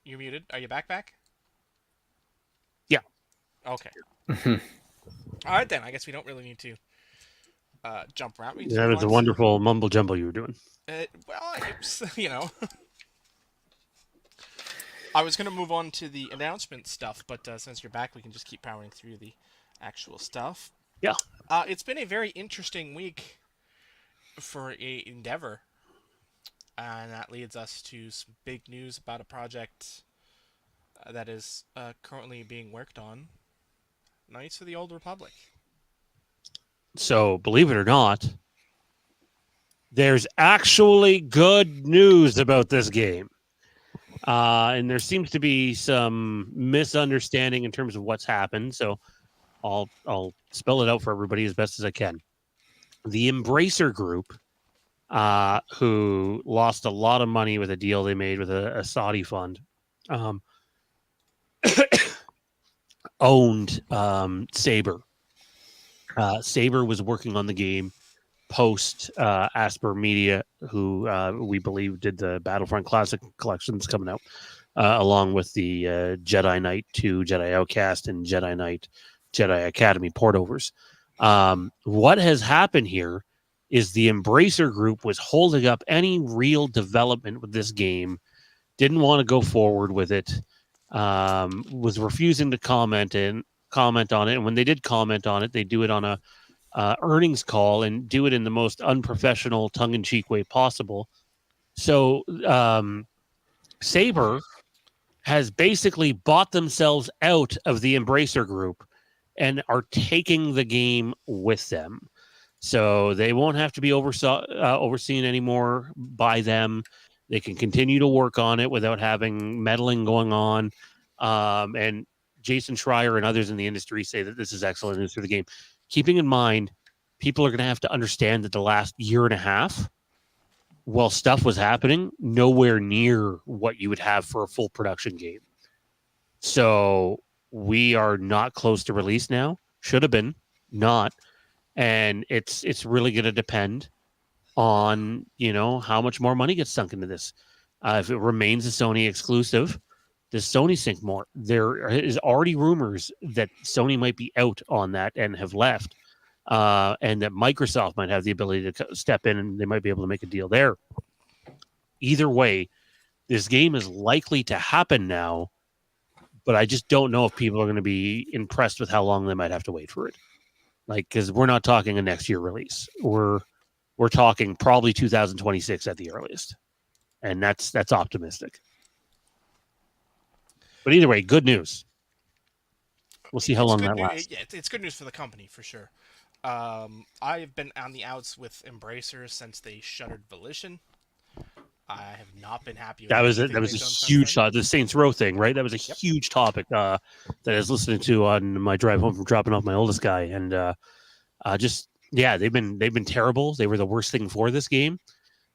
You're muted. Are you back? Yeah. Okay. All right, then. I guess we don't really need to jump around. That was a wonderful mumble jumble you were doing. Well, I was going to move on to the announcement stuff, but since you're back, we can just keep powering through the actual stuff. Yeah. It's been a very interesting week for Endeavor, and that leads us to some big news about a project that is currently being worked on, Knights of the Old Republic. So, believe it or not, there's actually good news about this game. And there seems to be some misunderstanding in terms of what's happened. So I'll spell it out for everybody as best as I can. The Embracer Group, who lost a lot of money with a deal they made with a Saudi fund, owned Saber. Saber was working on the game post Asper Media, who we believe did the Battlefront Classic collections coming out, along with the Jedi Knight 2, Jedi Outcast, and Jedi Knight Jedi Academy portovers. What has happened here is the Embracer Group was holding up any real development with this game, didn't want to go forward with it, was refusing to comment on it. And when they did comment on it, they do it on a earnings call and do it in the most unprofessional, tongue-in-cheek way possible. So Saber has basically bought themselves out of the Embracer Group and are taking the game with them. So they won't have to be overseen anymore by them. They can continue to work on it without having meddling going on. And Jason Schreier and others in the industry say that this is excellent news for the game. Keeping in mind, people are going to have to understand that the last year and a half, while stuff was happening, nowhere near what you would have for a full production game. So we are not close to release now. Should have been, not. And it's really going to depend on, how much more money gets sunk into this. If it remains a Sony exclusive, does Sony sink more? There is already rumors that Sony might be out on that and have left, and that Microsoft might have the ability to step in and they might be able to make a deal there. Either way, this game is likely to happen now, but I just don't know if people are going to be impressed with how long they might have to wait for it. Because we're not talking a next year release. We're talking probably 2026 at the earliest, and that's optimistic. But either way, good news. We'll see how long that lasts. Yeah, it's good news for the company for sure. I've been on the outs with Embracer since they shuttered Volition. I have not been happy with that was anything a they've done huge since shot. The Saints Row thing, right? That was a huge topic that I was listening to on my drive home from dropping off my oldest guy, and they've been terrible. They were the worst thing for this game,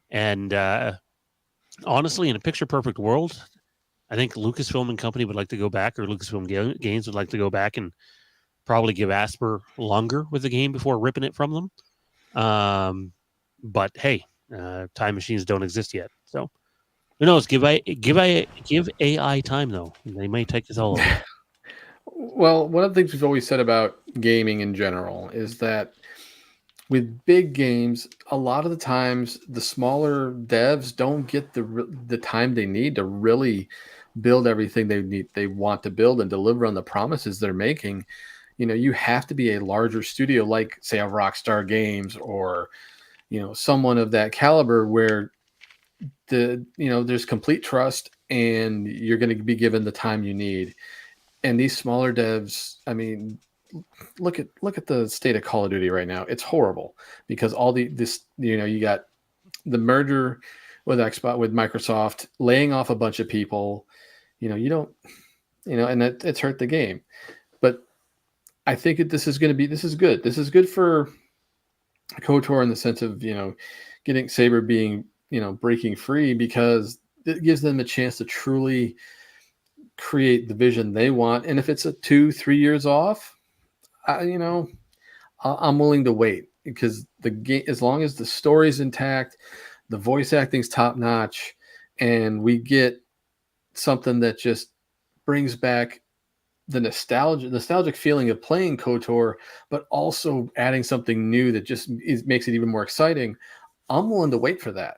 and honestly, in a picture perfect world, I think Lucasfilm and company would like to go back, or Lucasfilm Games would like to go back and probably give Asper longer with the game before ripping it from them. But hey, time machines don't exist yet, so who knows? Give AI time though. They might take this all over. Well, one of the things we've always said about gaming in general is that with big games, a lot of the times the smaller devs don't get the time they need to really build everything they want to build and deliver on the promises they're making. You have to be a larger studio, like say a Rockstar Games or someone of that caliber, where there's complete trust and you're going to be given the time you need. And these smaller devs, I mean, look at the state of Call of Duty right now. It's horrible because you got the merger with Microsoft, laying off a bunch of people. And it's hurt the game. But I think this is good. This is good for KOTOR in the sense of getting Saber being breaking free, because it gives them a chance to truly create the vision they want. And if it's a 2-3 years off, I'm willing to wait, because the game, as long as the story's intact, the voice acting's top notch, and we get something that just brings back the nostalgic feeling of playing KOTOR, but also adding something new that just makes it even more exciting, I'm willing to wait for that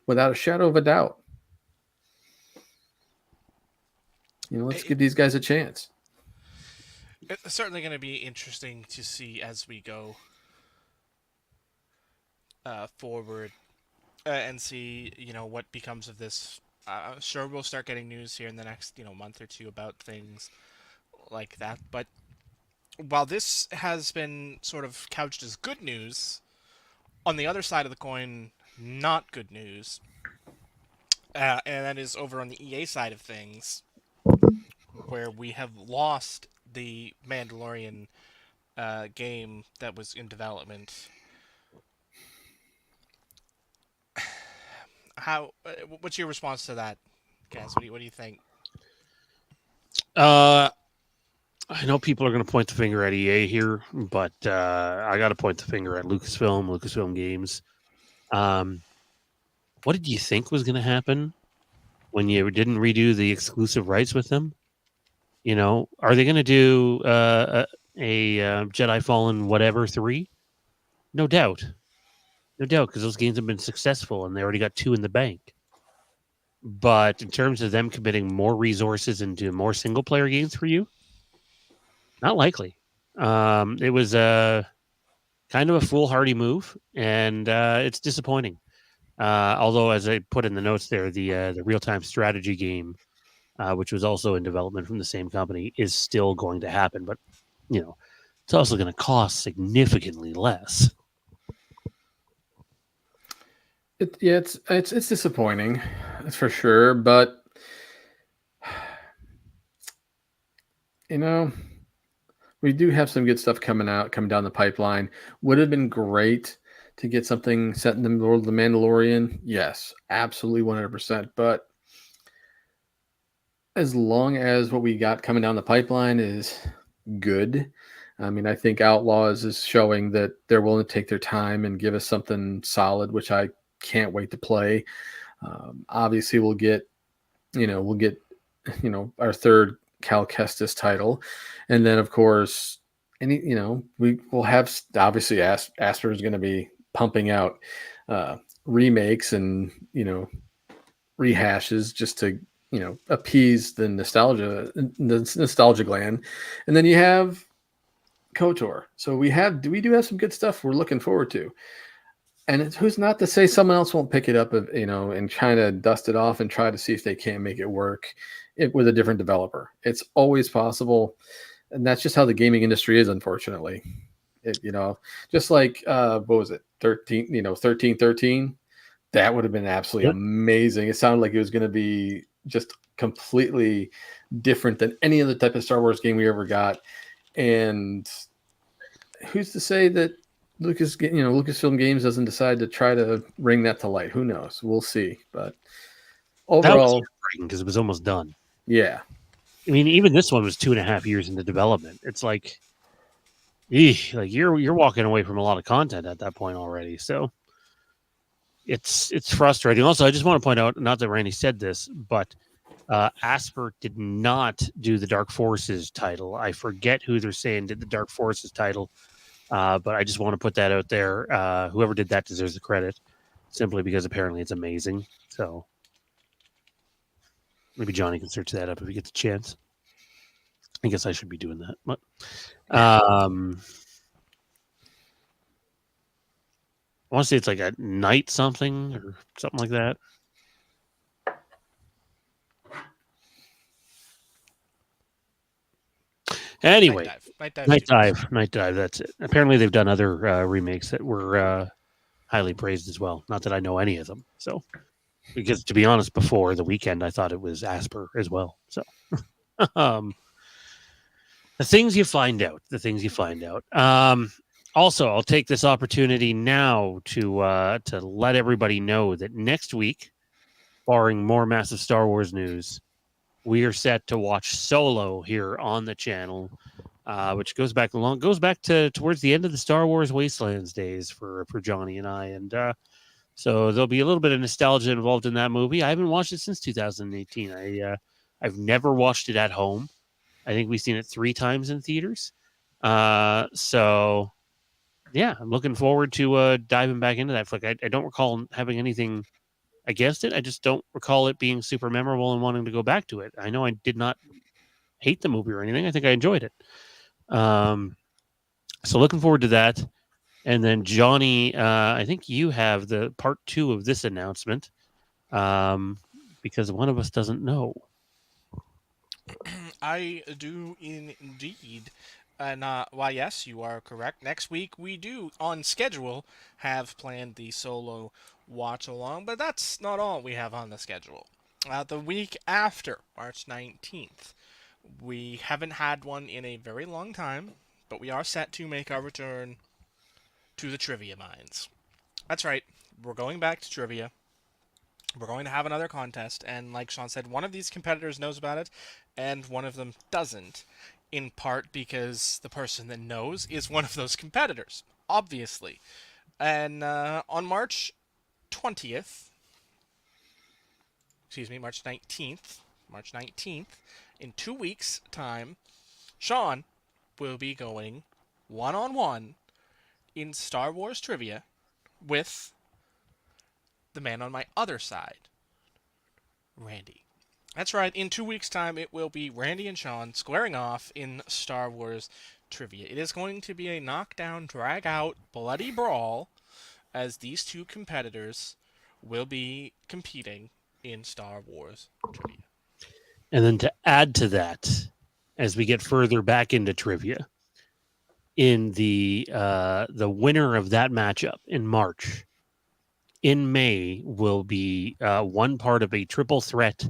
without a shadow of a doubt. Let's give these guys a chance. It's certainly going to be interesting to see as we go forward and see, what becomes of this. Sure, we'll start getting news here in the next, month or two about things like that. But while this has been sort of couched as good news, On the other side of the coin, not good news, and that is over on the EA side of things, where we have lost the Mandalorian game that was in development. How? What's your response to that, Gaz? What do you think? Uh, I know people are going to point the finger at EA here, but I got to point the finger at Lucasfilm Games. What did you think was going to happen when you didn't redo the exclusive rights with them? You know, are they going to do a Jedi Fallen whatever 3? No doubt. No doubt, because those games have been successful and they already got 2 in the bank. But in terms of them committing more resources into more single player games for you, not likely. It was kind of a foolhardy move, and it's disappointing. Although, as I put in the notes there, the real time strategy game, which was also in development from the same company, is still going to happen. But you know, it's also going to cost significantly less. It's disappointing, that's for sure. But you know, we do have some good stuff coming down the pipeline. Would have been great to get something set in the world of the Mandalorian. Yes, absolutely 100%. But as long as what we got coming down the pipeline is good, I mean, I think Outlaws is showing that they're willing to take their time and give us something solid, which I can't wait to play. Obviously, we'll get our third Cal Kestis title, and then of course, we will have obviously Asper is going to be pumping out remakes and rehashes just to appease the nostalgia gland, and then you have KOTOR. So we do have some good stuff we're looking forward to. And who's not to say someone else won't pick it up, and kind of dust it off and try to see if they can't make it work with a different developer. It's always possible, and that's just how the gaming industry is, unfortunately. Just like what was it, 1313? That would have been absolutely amazing. It sounded like it was going to be just completely different than any other type of Star Wars game we ever got. And who's to say that Lucasfilm Games doesn't decide to try to bring that to light? Who knows? We'll see. But overall, because it was almost done. Yeah. I mean, even this one was 2.5 years into development. It's like, you're walking away from a lot of content at that point already. So it's frustrating. Also, I just want to point out, not that Randy said this, but Asper did not do the Dark Forces title. I forget who they're saying did the Dark Forces title. But I just want to put that out there. Whoever did that deserves the credit, simply because apparently it's amazing. So maybe Johnny can search that up if he gets a chance. I guess I should be doing that. But I want to say it's like a night something or something like that. Anyway, Night Dive. That's it. Apparently, they've done other remakes that were highly praised as well. Not that I know any of them. So, because to be honest, before the weekend, I thought it was Asper as well. So, the things you find out. Also, I'll take this opportunity now to let everybody know that next week, barring more massive Star Wars news, we are set to watch Solo here on the channel, which goes back to towards the end of the Star Wars Wastelands days for Johnny and I, and so there'll be a little bit of nostalgia involved in that movie. I haven't watched it since 2018. I've never watched it at home. I think we've seen it 3 times in theaters. So yeah, I'm looking forward to diving back into that flick. I don't recall having anything against it. I just don't recall it being super memorable and wanting to go back to it. I know I did not hate the movie or anything. I think I enjoyed it. So looking forward to that. And then Johnny, I think you have the part 2 of this announcement, because one of us doesn't know. I do indeed. And why, yes, you are correct. Next week we do, on schedule, have planned the solo watch along, but that's not all we have on the schedule. The week after, March 19th, we haven't had one in a very long time, but we are set to make our return to the trivia mines. That's right, we're going back to trivia. We're going to have another contest, and like Sean said, one of these competitors knows about it, and one of them doesn't. In part because the person that knows is one of those competitors, obviously. And on March 19th, in 2 weeks' time, Sean will be going one-on-one in Star Wars trivia with the man on my other side, Randy. That's right, in 2 weeks' time, it will be Randy and Sean squaring off in Star Wars trivia. It is going to be a knockdown, drag-out, bloody brawl, as these two competitors will be competing in Star Wars trivia. And then to add to that, as we get further back into trivia, in the winner of that matchup in March, in May will be one part of a triple threat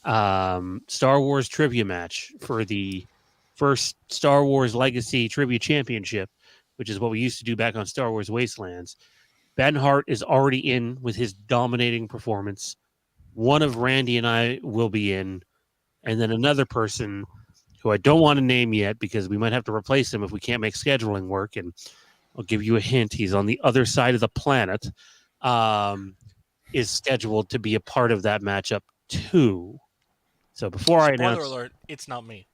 Star Wars trivia match for the first Star Wars Legacy Trivia Championship, which is what we used to do back on Star Wars Wastelands. Ben Hart is already in with his dominating performance. One of Randy and I will be in, and then another person who I don't want to name yet because we might have to replace him if we can't make scheduling work. And I'll give you a hint. He's on the other side of the planet. Is scheduled to be a part of that matchup too. So before I announce... Spoiler alert, it's not me.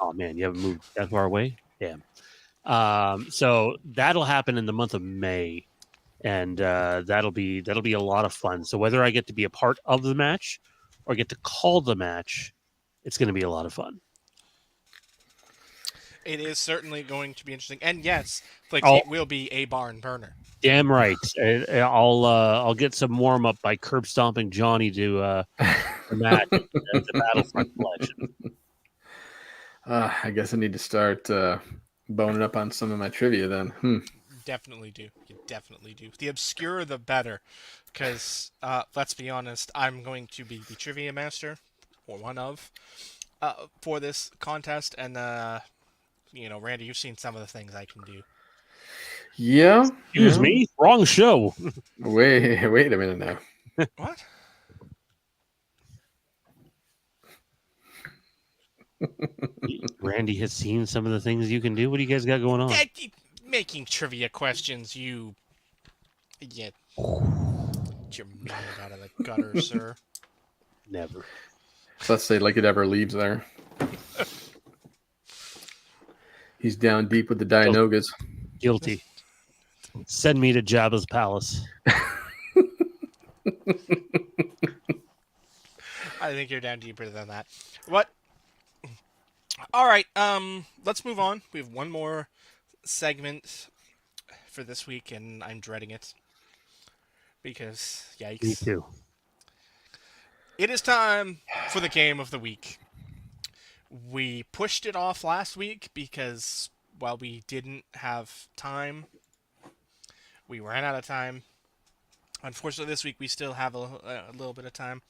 Oh, man, you haven't moved that far away? Damn. So that'll happen in the month of May, and that'll be a lot of fun. So whether I get to be a part of the match or get to call the match, it's going to be a lot of fun. It is certainly going to be interesting. And yes, like, Oh. it will be a barn burner. Damn right. I'll get some warm up by curb stomping Johnny to the match at the Battlefront collection. I guess I need to start boning up on some of my trivia then. Definitely do. You definitely do. The obscure, the better. Because, let's be honest, I'm going to be the trivia master, or one of, for this contest. And, Randy, you've seen some of the things I can do. Yeah. Excuse me? Wrong show. Wait a minute now. What? Randy has seen some of the things you can do. What do you guys got going on? Making trivia questions, you... Yeah. Get your meat out of the gutter, sir. Never. Let's say like it ever leaves there. He's down deep with the Dianogas. Guilty. Send me to Jabba's palace. I think you're down deeper than that. What? All right, let's move on. We have one more segment for this week, and I'm dreading it. Because, yikes. Me too. It is time for the game of the week. We pushed it off last week because, while we didn't have time, we ran out of time. Unfortunately, this week we still have a little bit of time.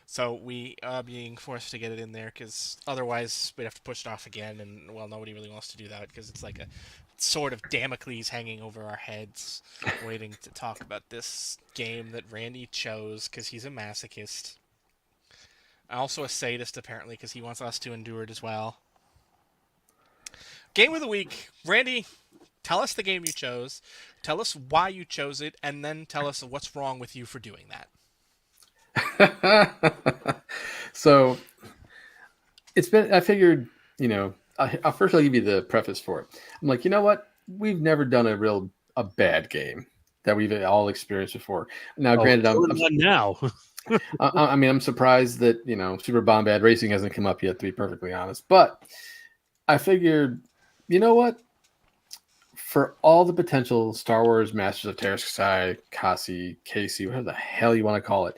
So we are being forced to get it in there because otherwise we'd have to push it off again. And, well, nobody really wants to do that because it's like a sort of Damocles hanging over our heads waiting to talk about this game that Randy chose because he's a masochist. Also a sadist, apparently, because he wants us to endure it as well. Game of the week. Randy, tell us the game you chose. Tell us why you chose it, and then tell us what's wrong with you for doing that. So, I figured, I'll give you the preface for it. I'm like, you know what? We've never done a bad game that we've all experienced before. Now, granted, I'm surprised that, Super Bombad Racing hasn't come up yet, to be perfectly honest. But I figured, you know what? For all the potential Star Wars Masters of Terrasai, Casey, whatever the hell you want to call it,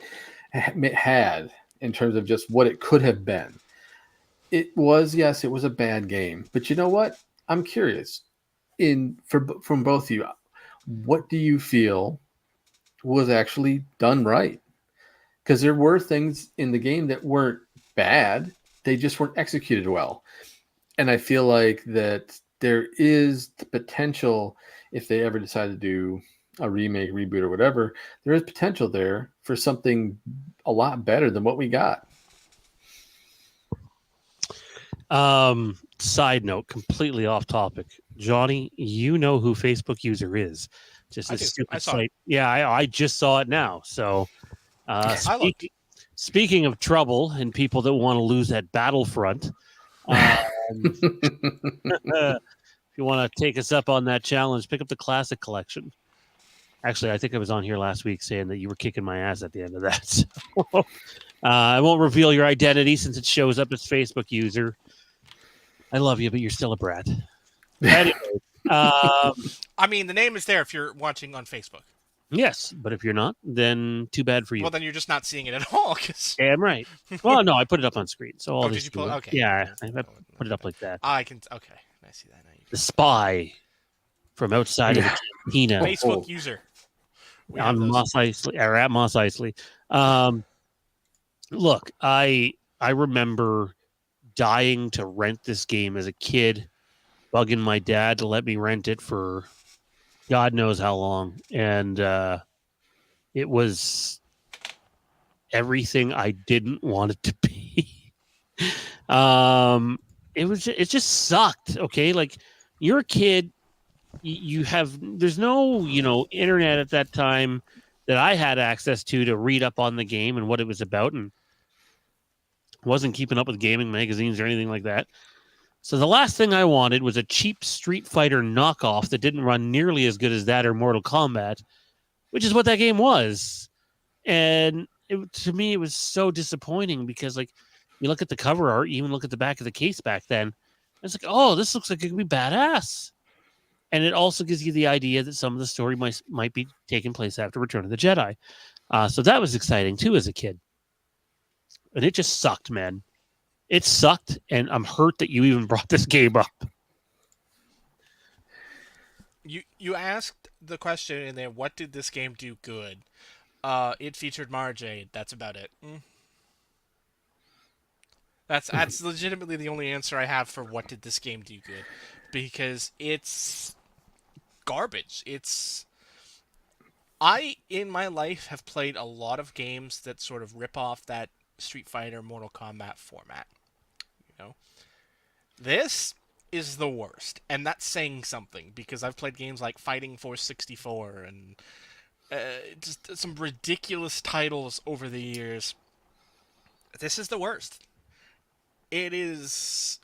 had in terms of just what it could have been, it was a bad game. But you know what? I'm curious. From both of you, what do you feel was actually done right? Because there were things in the game that weren't bad; they just weren't executed well. And I feel like that there is the potential, if they ever decide to do a remake, reboot, or whatever, there is potential there for something a lot better than what we got. Side note, completely off topic. Johnny, you know who Facebook user is. Just I a do. I stupid saw it. site. Yeah, I just saw it now. So I looked. speaking of trouble and people that want to lose at Battlefront, if you want to take us up on that challenge, pick up the Classic Collection. Actually, I think I was on here last week saying that you were kicking my ass at the end of that. So, I won't reveal your identity since it shows up as Facebook user. I love you, but you're still a brat. Anyway, I mean, the name is there if you're watching on Facebook. yes, but if you're not, then too bad for you. Well, then you're just not seeing it at all. Damn right. Well, no, I put it up on screen. So all Oh, these did you pull? Okay. Yeah, I put it up like that. I can. Okay, I see that now. The spy from outside of the cantina. Facebook user. We have On those. Moss Isley or at Moss Isley. Look, I remember dying to rent this game as a kid, bugging my dad to let me rent it for God knows how long, and it was everything I didn't want it to be. It just sucked. Okay, like you're a kid. There's no internet at that time that I had access to read up on the game and what it was about, and wasn't keeping up with gaming magazines or anything like that. So the last thing I wanted was a cheap Street Fighter knockoff that didn't run nearly as good as that or Mortal Kombat, which is what that game was. And to me, it was so disappointing because, like, you look at the cover art, you even look at the back of the case back then, it's like, oh, this looks like it could be badass. And it also gives you the idea that some of the story might be taking place after Return of the Jedi. So that was exciting, too, as a kid. And it just sucked, man. It sucked, and I'm hurt that you even brought this game up. You asked the question in there, what did this game do good? It featured Mara Jade. That's about it. That's legitimately the only answer I have for what did this game do good. Because it's garbage. I, in my life, have played a lot of games that sort of rip off that Street Fighter, Mortal Kombat format. This is the worst, and that's saying something because I've played games like Fighting Force 64 and just some ridiculous titles over the years. This is the worst. It is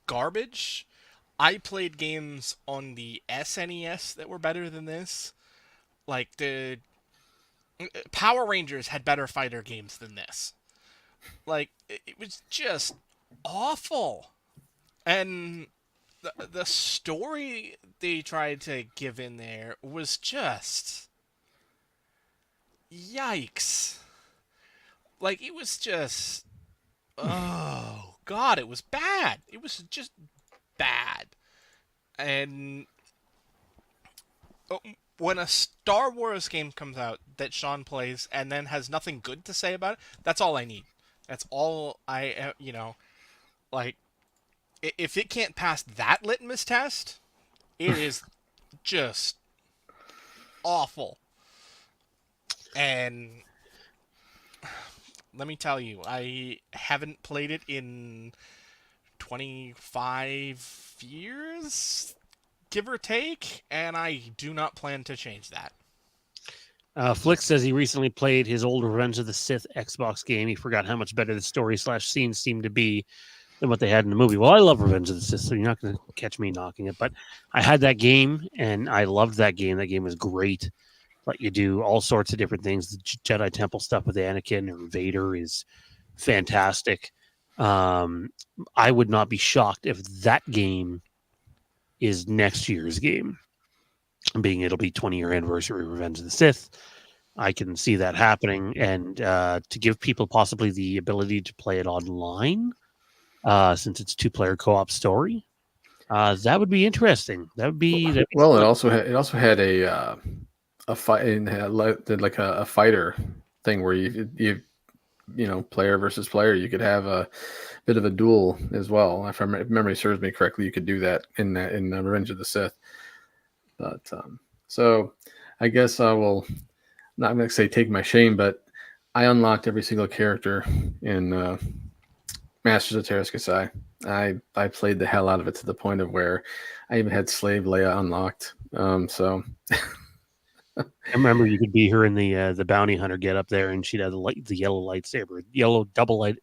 garbage. I played games on the SNES that were better than this. Like the Power Rangers had better fighter games than this. Like it was just awful. And the story they tried to give in there was just yikes. Like it was just oh god, it was bad. It was just bad. And when a Star Wars game comes out that Sean plays and then has nothing good to say about it, that's all I need. That's all I like. If it can't pass that litmus test, it is just awful. And let me tell you, I haven't played it in 25 years, give or take, and I do not plan to change that. Flick says he recently played his old Revenge of the Sith Xbox game. He forgot how much better the story/scenes seemed to be than what they had in the movie. Well, I love Revenge of the Sith, so you're not going to catch me knocking it. But I had that game, and I loved that game. That game was great. Let you do all sorts of different things. The Jedi Temple stuff with Anakin or Vader is fantastic. I would not be shocked if that game is next year's game. Being it'll be 20-year anniversary of Revenge of the Sith. I can see that happening. And to give people possibly the ability to play it online, since it's 2-player co-op story. That would be interesting. That'd be Well, fun. it also had a fight and had did like a fighter thing where player versus player. You could have a bit of a duel as well. If memory serves me correctly, you could do that in Revenge of the Sith. But so I guess I will not going to say take my shame, but I unlocked every single character in Masters of Terrascasai. I played the hell out of it to the point of where I even had Slave Leia unlocked. So I remember you could be her in the bounty hunter get up there, and she'd have the yellow lightsaber, yellow double-ended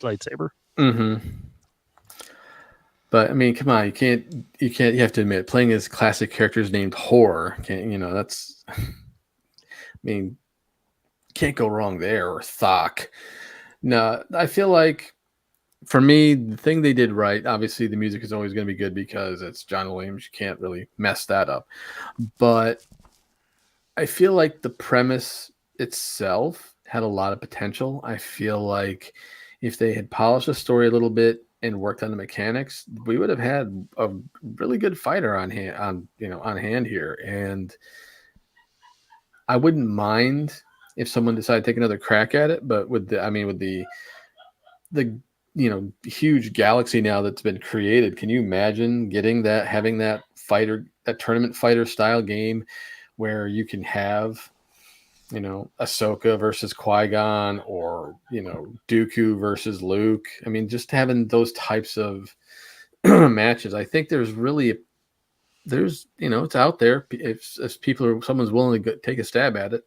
lightsaber. Mm-hmm. But I mean, come on, you can't. You have to admit, playing as classic characters named Horror, that's. I mean, can't go wrong there. Or Thok. No, I feel like for me, the thing they did right. Obviously, the music is always going to be good because it's John Williams. You can't really mess that up. But I feel like the premise itself had a lot of potential. I feel like if they had polished the story a little bit and worked on the mechanics, we would have had a really good fighter on hand here. And I wouldn't mind if someone decided to take another crack at it, but with the huge galaxy now that's been created, can you imagine having that tournament fighter style game where you can have Ahsoka versus Qui-Gon, or Dooku versus Luke? I mean, just having those types of matches, I think there's it's out there if someone's willing to take a stab at it.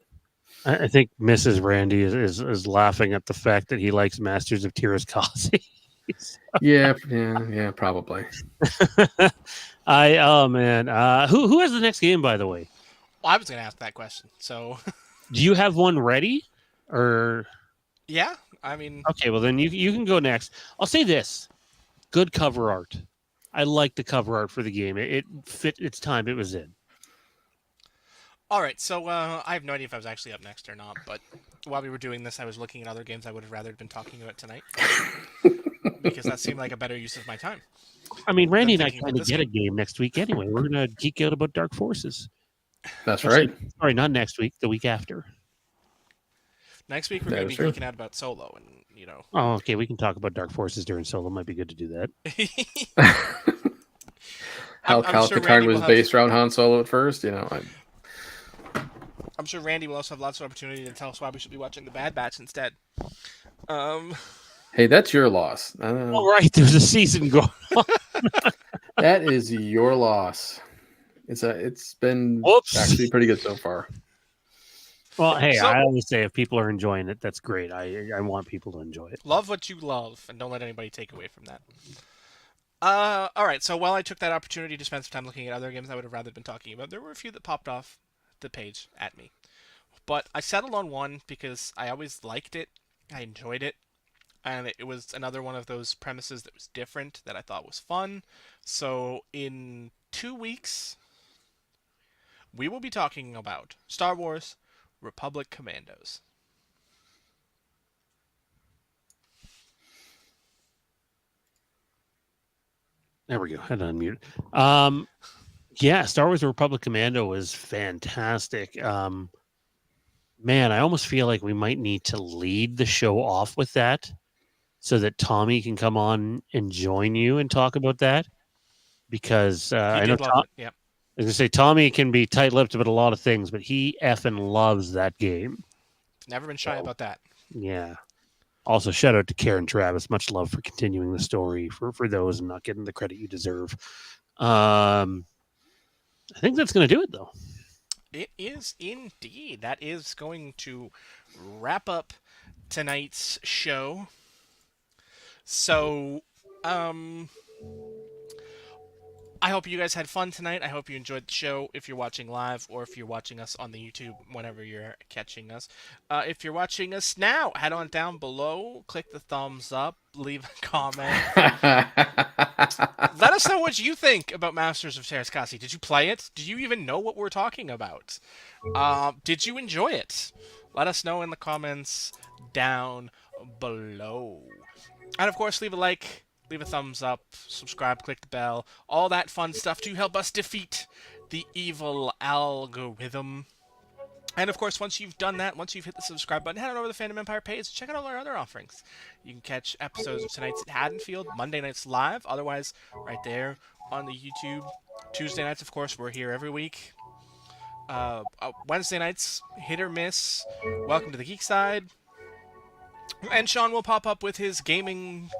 I think Mrs. Randy is laughing at the fact that he likes Masters of Terrascasi. Yeah, probably. Oh man, who has the next game, by the way? Well, I was going to ask that question. So, do you have one ready, or? Yeah, I mean, Okay, well then you can go next. I'll say this: good cover art. I like the cover art for the game. It fit its time. It was in. all right. So I have no idea if I was actually up next or not. But while we were doing this, I was looking at other games I would have rather been talking about tonight because that seemed like a better use of my time. I mean, Randy and I thinking about kind of this get a game next week anyway. We're gonna geek out about Dark Forces. That's Actually, right. Sorry, not next week. The week after. Next week we're going to be geeking out about Solo, and Oh, okay. We can talk about Dark Forces during Solo. Might be good to do that. How I'm sure Katarn Randy was will based around Han Solo at first, I'm sure Randy will also have lots of opportunity to tell us why we should be watching The Bad Batch instead. Hey, that's your loss. All right, there's a season going. That is your loss. It's been Whoops. actually pretty good so far. Well, hey, So- I always say if people are enjoying it, that's great. I want people to enjoy it. Love what you love, and don't let anybody take away from that. All right. So while I took that opportunity to spend some time looking at other games I would have rather been talking about, there were a few that popped off the page at me. But I settled on one because I always liked it, I enjoyed it, and it was another one of those premises that was different that I thought was fun. So in 2 weeks, we will be talking about Star Wars Republic Commandos. There we go. Had to unmute. Yeah, Star Wars: The Republic Commando was fantastic. Man, I almost feel like we might need to lead the show off with that, so that Tommy can come on and join you and talk about that. Because I know love it. Yep. I was gonna say Tommy can be tight-lipped about a lot of things, but he effing loves that game. Never been shy about that. Yeah. Also, shout out to Karen Travis. Much love for continuing the story for those and not getting the credit you deserve. I think that's going to do it, though. It is indeed. That is going to wrap up tonight's show. So, I hope you guys had fun tonight. I hope you enjoyed the show if you're watching live or if you're watching us on the YouTube whenever you're catching us. If you're watching us now, head on down below, click the thumbs up, leave a comment. Let us know what you think about Masters of Terrascasi. Did you play it? Do you even know what we're talking about? Did you enjoy it? Let us know in the comments down below. And of course, leave a like, leave a thumbs up, subscribe, click the bell, all that fun stuff to help us defeat the evil algorithm. And of course, once you've done that, once you've hit the subscribe button, head on over to the Fandom Empire page, check out all our other offerings. You can catch episodes of tonight's at Haddonfield, Monday nights live, otherwise right there on the YouTube. Tuesday nights, of course, we're here every week. Wednesday nights, hit or miss. Welcome to the Geek Side. And Sean will pop up with his gaming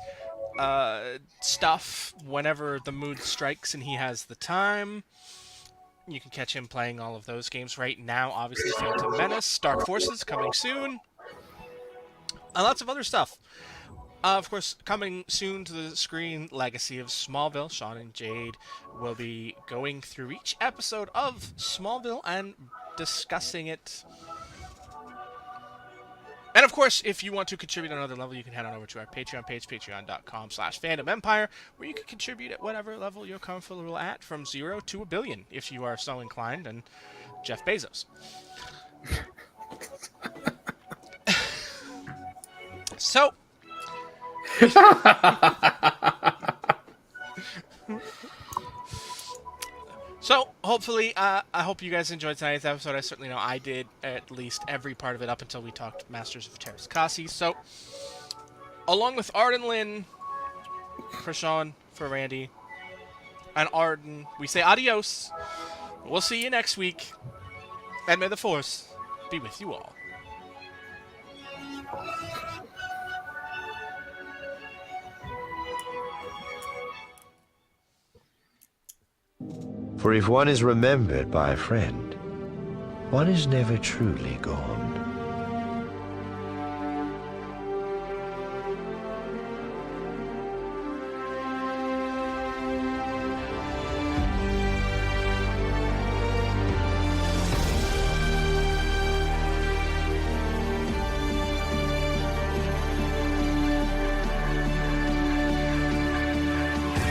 stuff whenever the mood strikes and he has the time. You can catch him playing all of those games right now. Obviously, Phantom Menace, Dark Forces coming soon, and lots of other stuff. Of course, coming soon to the screen, Legacy of Smallville. Sean and Jade will be going through each episode of Smallville and discussing it. And of course, if you want to contribute on another level, you can head on over to our Patreon page, patreon.com/fandomempire, where you can contribute at whatever level you're comfortable at, from 0 to $1 billion, if you are so inclined, and Jeff Bezos. So... So, hopefully, I hope you guys enjoyed tonight's episode. I certainly know I did, at least every part of it up until we talked Masters of Terras Kasi. So, along with Arden Lynn, for Sean, for Randy, and Arden, we say adios. We'll see you next week. And may the Force be with you all. For if one is remembered by a friend, one is never truly gone.